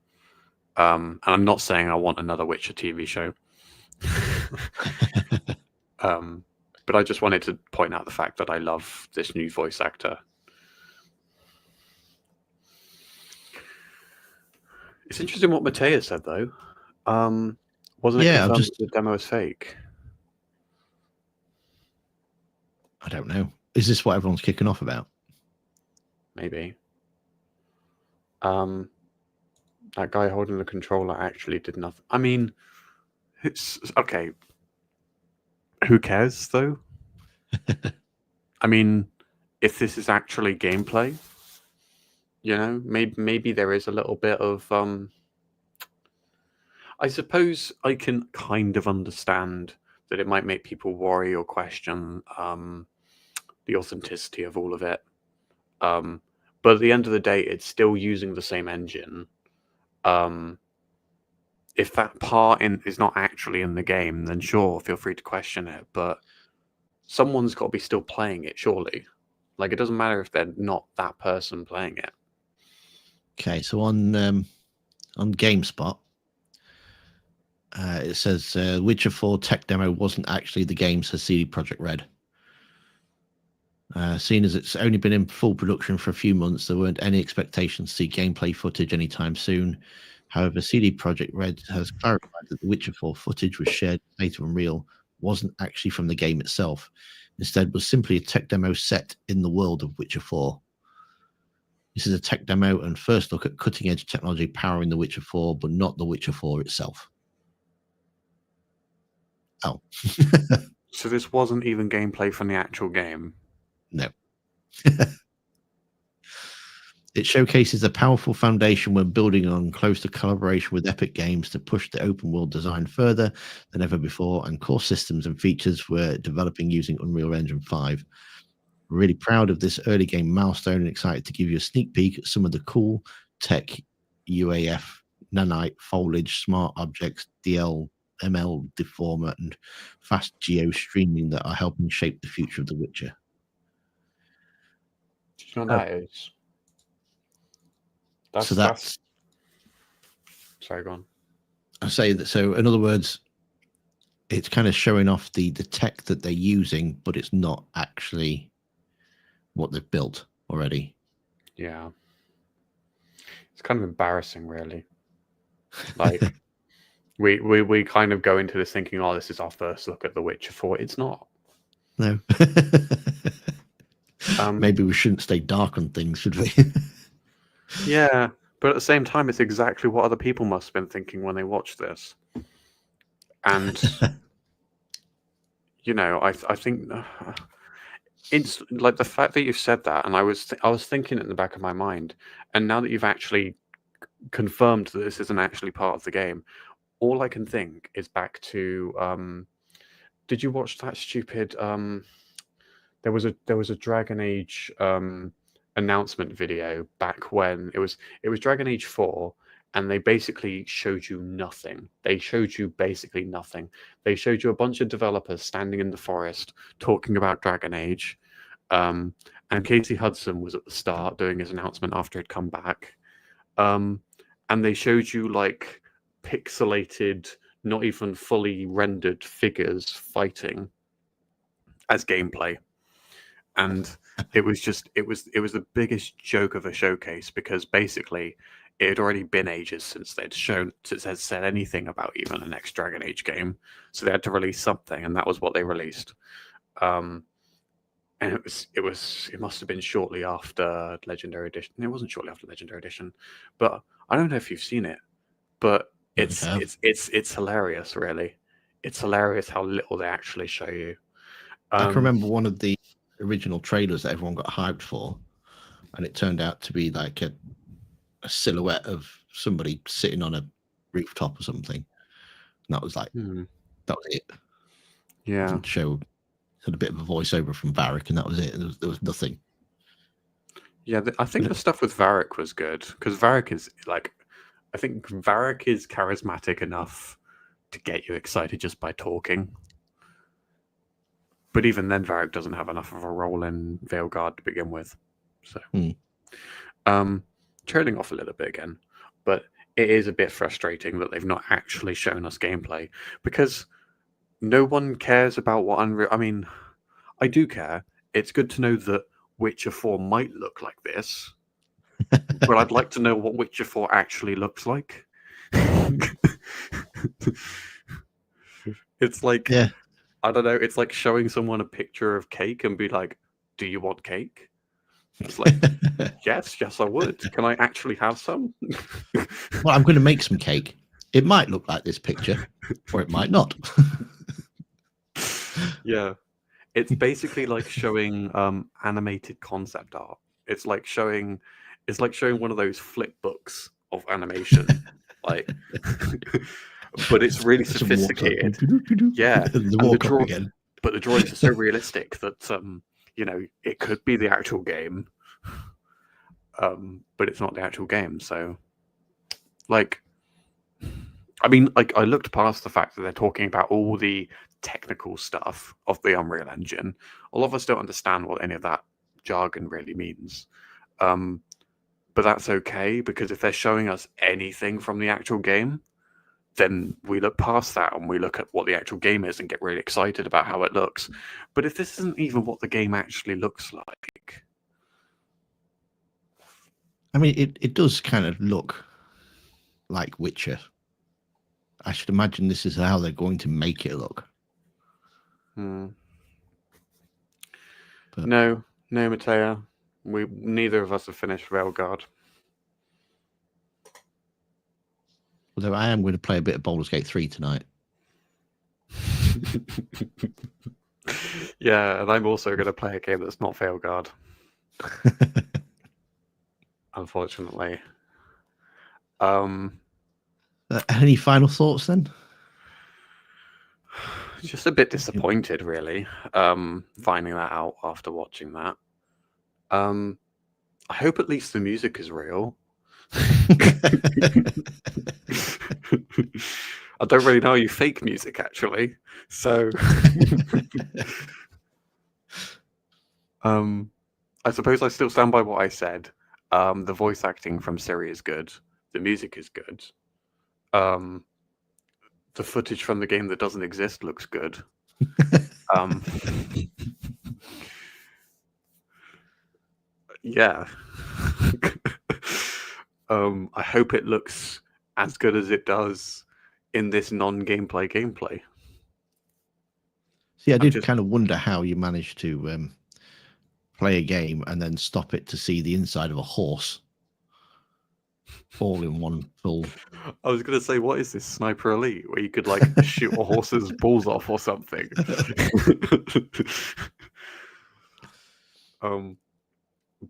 And I'm not saying I want another Witcher TV show. But I just wanted to point out the fact that I love this new voice actor. It's interesting what Matthias said, though. Wasn't it confirmed that the demo is fake? I don't know. Is this what everyone's kicking off about? Maybe. That guy holding the controller actually did nothing. I mean, it's okay. Who cares, though? I mean, if this is actually gameplay, you know, maybe there is a little bit of. I suppose I can kind of understand that it might make people worry or question the authenticity of all of it. But at the end of the day, it's still using the same engine. If that part is not actually in the game, then sure, feel free to question it. But someone's got to be still playing it, surely. Like, it doesn't matter if they're not that person playing it. Okay, so on GameSpot, it says Witcher 4 tech demo wasn't actually the game, says CD Projekt Red. Seeing as it's only been in full production for a few months, there weren't any expectations to see gameplay footage anytime soon. However, CD Projekt Red has clarified that the Witcher 4 footage was shared data Unreal wasn't actually from the game itself. Instead, was simply a tech demo set in the world of Witcher 4. This is a tech demo and first look at cutting-edge technology powering the Witcher 4, but not the Witcher 4 itself. Oh. So this wasn't even gameplay from the actual game? No. It showcases a powerful foundation we're building on, close to collaboration with Epic Games to push the open world design further than ever before, and core systems and features we're developing using Unreal Engine 5. We're really proud of this early game milestone and excited to give you a sneak peek at some of the cool tech UAF, nanite, foliage, smart objects, DL, ML deformer, and fast geo streaming that are helping shape the future of The Witcher. Do you know what that is? That's sorry, go on. I say that. So, in other words, it's kind of showing off the tech that they're using, but it's not actually what they've built already. Yeah, it's kind of embarrassing, really. Like, we kind of go into this thinking, "Oh, this is our first look at The Witcher 4." It's not. No. Maybe we shouldn't stay dark on things, should we? Yeah, but at the same time, it's exactly what other people must have been thinking when they watched this. And, you know, I think it's like the fact that you've said that, and I was thinking it in the back of my mind, and now that you've actually confirmed that this isn't actually part of the game, all I can think is back to, did you watch that stupid, there was a Dragon Age announcement video back when it was Dragon Age 4, and they basically showed you nothing. They showed you basically nothing. They showed you a bunch of developers standing in the forest talking about Dragon Age, And Casey Hudson was at the start doing his announcement after he'd come back. And they showed you like pixelated, not even fully rendered figures fighting as gameplay. And it was the biggest joke of a showcase, because basically it had already been ages since they'd said anything about even a next Dragon Age game. So they had to release something, and that was what they released. And it must have been shortly after Legendary Edition. It wasn't shortly after Legendary Edition, but I don't know if you've seen it, but it's hilarious, really. It's hilarious how little they actually show you. I can remember one of the original trailers that everyone got hyped for, and it turned out to be like a silhouette of somebody sitting on a rooftop or something. And that was like that was it. Yeah. It didn't show. Had a bit of a voiceover from Varric, and that was it. There was nothing. Yeah, I think the stuff with Varric was good, because Varric is like, I think Varric is charismatic enough to get you excited just by talking. But even then, Varric doesn't have enough of a role in Veilguard to begin with. So, trailing off a little bit again, but it is a bit frustrating that they've not actually shown us gameplay, because no one cares about what Unreal... I mean, I do care. It's good to know that Witcher 4 might look like this, but I'd like to know what Witcher 4 actually looks like. It's like... Yeah. I don't know, it's like showing someone a picture of cake and be like, do you want cake? It's like, yes, I would. Can I actually have some? Well, I'm going to make some cake. It might look like this picture, or it might not. Yeah. It's basically like showing animated concept art. It's like showing one of those flip books of animation. Like but it's really sophisticated. Yeah. But the drawings are so realistic that it could be the actual game. But it's not the actual game. So like, I mean, like, I looked past the fact that they're talking about all the technical stuff of the Unreal Engine. All of us don't understand what any of that jargon really means. But that's okay, because if they're showing us anything from the actual game, then we look past that and we look at what the actual game is and get really excited about how it looks. But if this isn't even what the game actually looks like... I mean, it does kind of look like Witcher. I should imagine this is how they're going to make it look. But... No, Matteo. Neither of us have finished Veilguard. Although I am going to play a bit of Baldur's Gate 3 tonight. Yeah, and I'm also going to play a game that's not Veilguard. Unfortunately. Any final thoughts then? Just a bit disappointed, really, finding that out after watching that. I hope at least the music is real. I don't really know you fake music, actually. So, I suppose I still stand by what I said. The voice acting from Ciri is good. The music is good. The footage from the game that doesn't exist looks good. Yeah. I hope it looks as good as it does in this non-gameplay gameplay. See, I did kind of wonder how you managed to play a game and then stop it to see the inside of a horse all in one full... I was going to say, what is this, Sniper Elite, where you could like shoot a horse's balls off or something?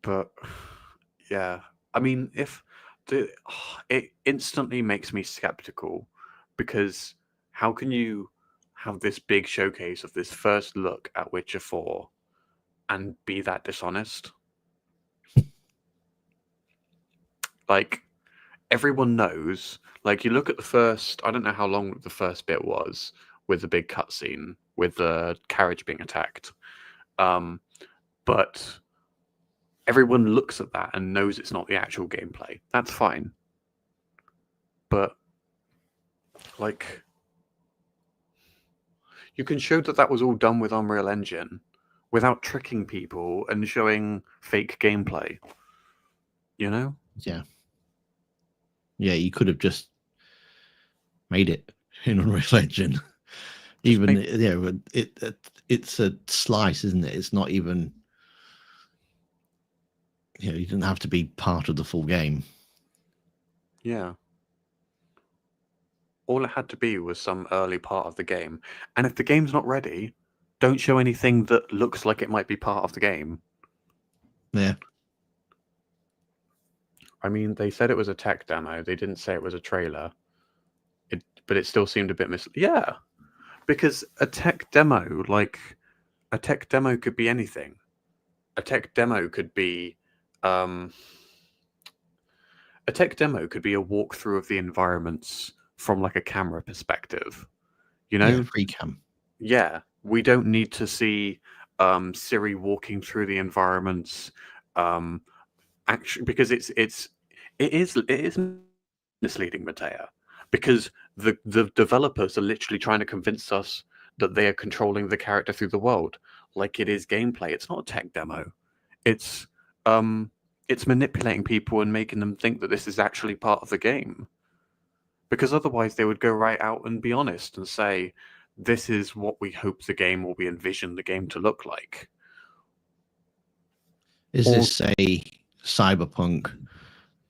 But yeah, I mean, it instantly makes me skeptical, because how can you have this big showcase of this first look at Witcher 4 and be that dishonest? Like, everyone knows, like, you look at the first, I don't know how long the first bit was with the big cutscene with the carriage being attacked. But everyone looks at that and knows it's not the actual gameplay. That's fine. But, like, you can show that was all done with Unreal Engine without tricking people and showing fake gameplay. You know? Yeah. Yeah, you could have just made it in Unreal Engine. Even it's a slice, isn't it? It's not even, you didn't have to be part of the full game. Yeah. All it had to be was some early part of the game. And if the game's not ready, don't show anything that looks like it might be part of the game. Yeah. I mean, they said it was a tech demo. They didn't say it was a trailer. But it still seemed a bit Yeah. Because a tech demo could be anything. A tech demo could be a walkthrough of the environments from like a camera perspective. You know? Yeah, free cam. Yeah. We don't need to see Siri walking through the environments. Actually, because it is misleading, Matea. Because the developers are literally trying to convince us that they are controlling the character through the world, like it is gameplay. It's not a tech demo. It's manipulating people and making them think that this is actually part of the game. Because otherwise they would go right out and be honest and say, this is what we hope the game, or we envision the game to look like. Is this a Cyberpunk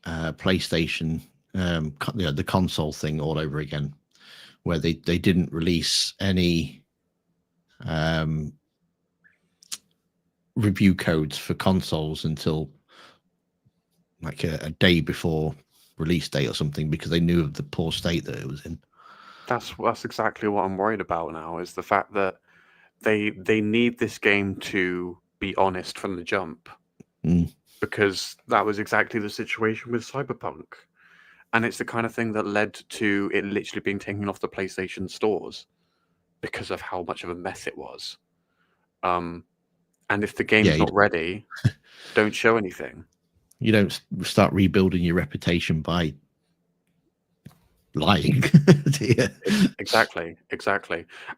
PlayStation, the console thing all over again, where they didn't release any review codes for consoles until like a day before release date or something, because they knew of the poor state that it was in? That's exactly what I'm worried about now, is the fact that they need this game to be honest from the jump. Because that was exactly the situation with Cyberpunk. And it's the kind of thing that led to it literally being taken off the PlayStation stores because of how much of a mess it was. And if the game's not ready, don't show anything. You don't start rebuilding your reputation by lying. Exactly.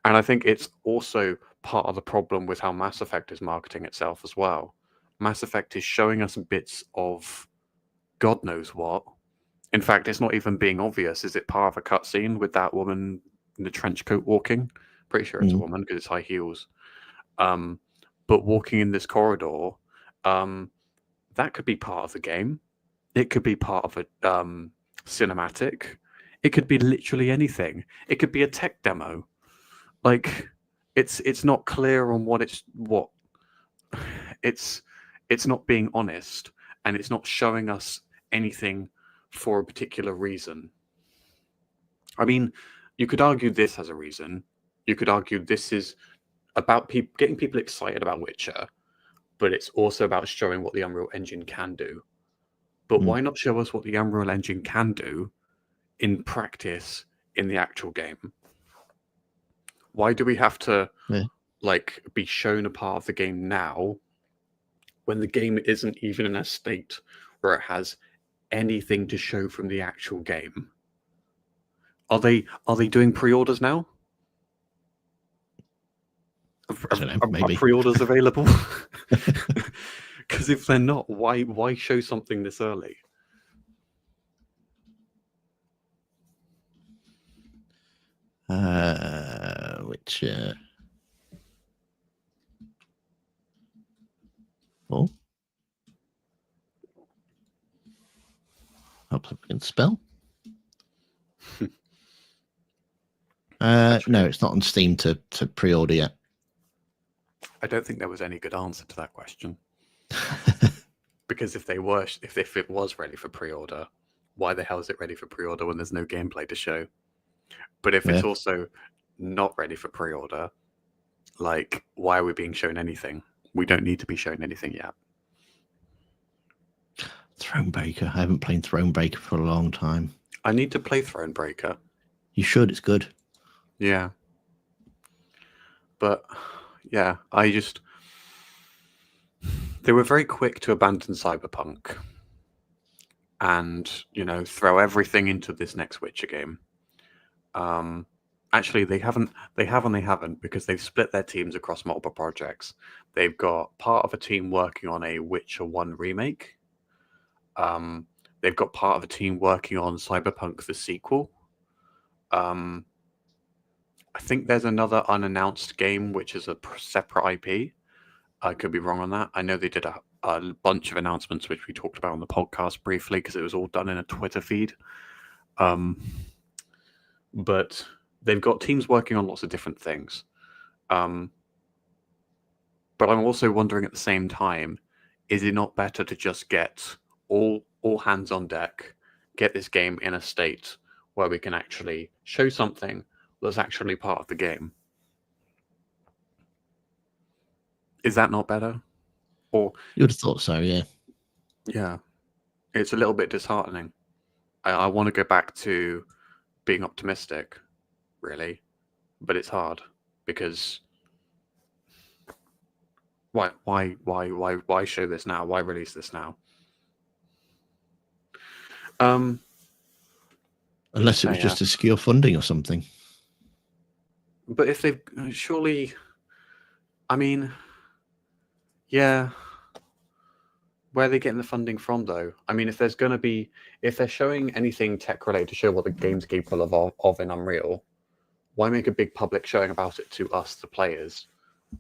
And I think it's also part of the problem with how Mass Effect is marketing itself as well. Mass Effect is showing us bits of God knows what. In fact, it's not even being obvious. Is it part of a cutscene with that woman in the trench coat walking? Pretty sure it's a woman because it's high heels. But walking in this corridor, that could be part of the game. It could be part of a cinematic. It could be literally anything. It could be a tech demo. Like, it's not clear on what. It's not being honest, and it's not showing us anything for a particular reason. I mean, you could argue this has a reason. You could argue this is about getting people excited about Witcher, but it's also about showing what the Unreal Engine can do. But why not show us what the Unreal Engine can do in practice in the actual game? Why do we have to be shown a part of the game now when the game isn't even in a state where it has anything to show from the actual game? Are they doing pre-orders now? I don't know, maybe. Are pre-orders available? Because if they're not, why show something this early? Witcher. Oh. Hope I can spell. No, it's not on Steam to pre-order yet. I don't think there was any good answer to that question. Because if it was ready for pre-order, why the hell is it ready for pre-order when there's no gameplay to show? But if it's also not ready for pre-order, like, why are we being shown anything? We don't need to be shown anything yet. Thronebreaker. I haven't played Thronebreaker for a long time. I need to play Thronebreaker. You should. It's good. Yeah. But, yeah, I just... They were very quick to abandon Cyberpunk and, throw everything into this next Witcher game. Actually, they haven't, because they've split their teams across multiple projects. They've got part of a team working on a Witcher 1 remake. They've got part of a team working on Cyberpunk the sequel. I think there's another unannounced game which is a separate IP. I could be wrong on that. I know they did a bunch of announcements which we talked about on the podcast briefly because it was all done in a Twitter feed. But they've got teams working on lots of different things. But I'm also wondering at the same time, is it not better to just get all hands on deck, get this game in a state where we can actually show something that's actually part of the game? Is that not better? Or You would have thought so, yeah. yeah, it's a little bit disheartening. I want to go back to being optimistic, really, but it's hard because why show this now? Why release this now? Unless it was just to secure funding or something. But if they've surely, I mean, yeah. Where are they getting the funding from, though? I mean, if they're showing anything tech related to show what the game's capable of in Unreal, why make a big public showing about it to us, the players?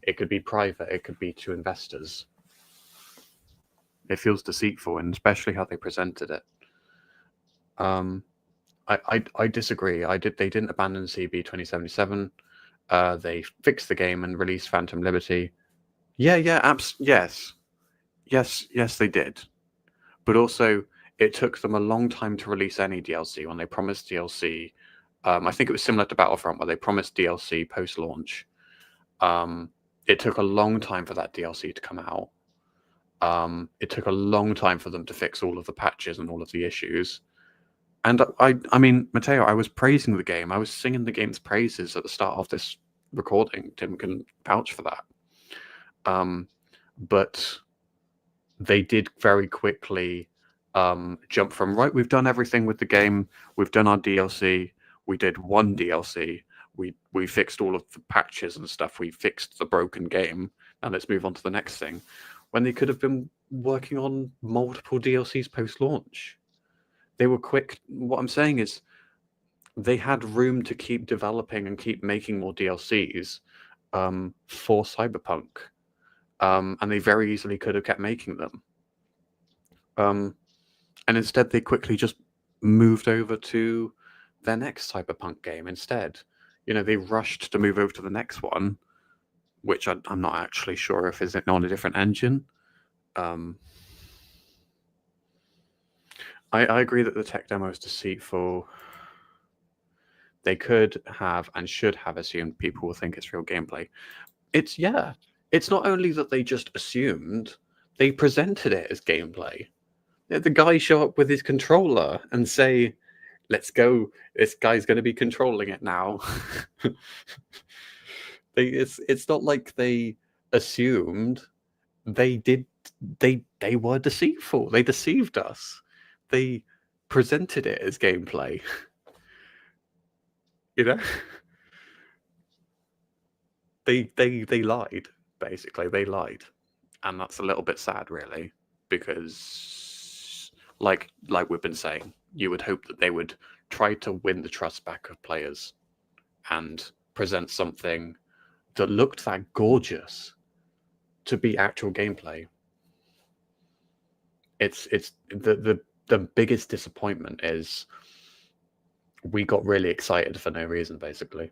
It could be private, it could be to investors. It feels deceitful, and especially how they presented it. I disagree. They didn't abandon CB 2077. They fixed the game and released Phantom Liberty. Yes, they did. But also, it took them a long time to release any DLC. When they promised DLC, I think it was similar to Battlefront, where they promised DLC post-launch. It took a long time for that DLC to come out. It took a long time for them to fix all of the patches and all of the issues. And I mean, Matteo, I was praising the game. I was singing the game's praises at the start of this recording. Tim can vouch for that. But they did very quickly jump from, right, we've done everything with the game. We've done our DLC. We did one DLC. We fixed all of the patches and stuff. We fixed the broken game. Now let's move on to the next thing. When they could have been working on multiple DLCs post-launch. They were quick. What I'm saying is they had room to keep developing and keep making more DLCs for Cyberpunk. And they very easily could have kept making them. And instead, they quickly just moved over to their next Cyberpunk game instead. They rushed to move over to the next one, which I'm not actually sure if is it on a different engine. I agree that the tech demo is deceitful. They could have and should have assumed people will think it's real gameplay. It's not only that they just assumed, they presented it as gameplay. The guy show up with his controller and say, let's go, this guy's going to be controlling it now. It's not like they assumed. They were deceitful. They deceived us. They presented it as gameplay. They lied. Basically, they lied, and that's a little bit sad, really, because, like we've been saying, you would hope that they would try to win the trust back of players and present something that looked that gorgeous to be actual gameplay. It's the biggest disappointment is we got really excited for no reason, basically.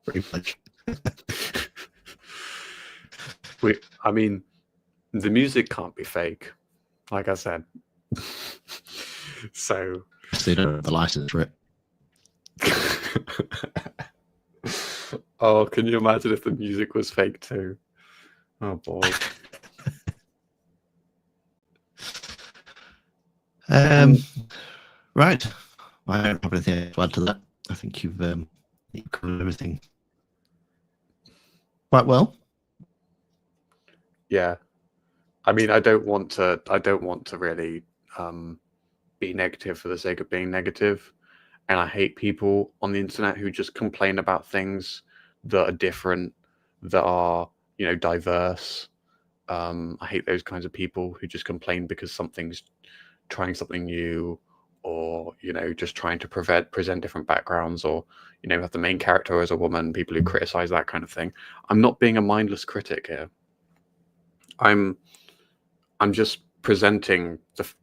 Pretty much. I mean, the music can't be fake, like I said. So they don't have the license for it. Oh, can you imagine if the music was fake too? Oh boy. Right. I don't have anything to add to that. I think you've covered everything quite well. Yeah, I mean, I don't want to really be negative for the sake of being negative, and I hate people on the internet who just complain about things that are different, that are, you know, diverse. I hate those kinds of people who just complain because something's trying something new, or, you know, just trying to present different backgrounds, or, you know, have the main character as a woman. People who criticize that kind of thing. I'm not being a mindless critic here. I'm just presenting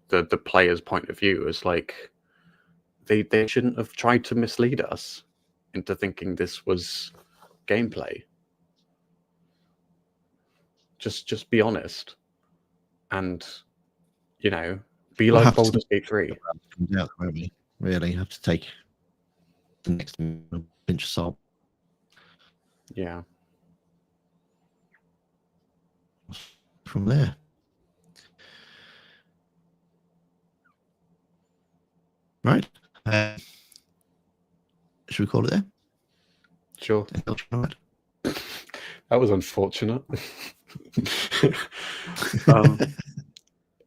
the player's point of view as like they shouldn't have tried to mislead us into thinking this was gameplay. Just be honest, and, you know, be We'll like have to Baldur's Gate 3. Yeah, won't we? Really have to take the next pinch of salt. Yeah. From there. Right. Should we call it there? Sure. That was unfortunate.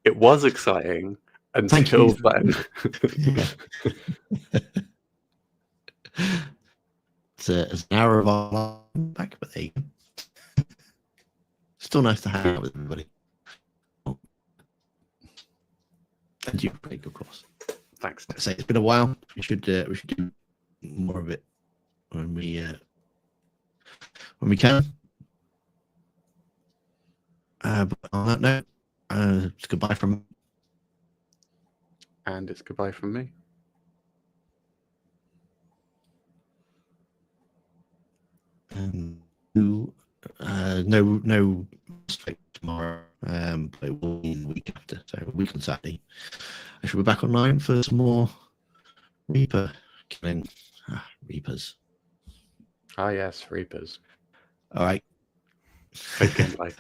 It was exciting until then. It's an hour of our life back, but there you go. Still nice to hang out with everybody. And you, Craig, of course. Thanks. Like I say, it's been a while. We should do more of it when we can. But on that note, it's goodbye from me. And it's goodbye from me. No straight tomorrow, but it will be the week after, so a week on Saturday. I shall be back online for some more Reaper killing. Reapers. Ah, yes, Reapers. All right. Fake gameplay.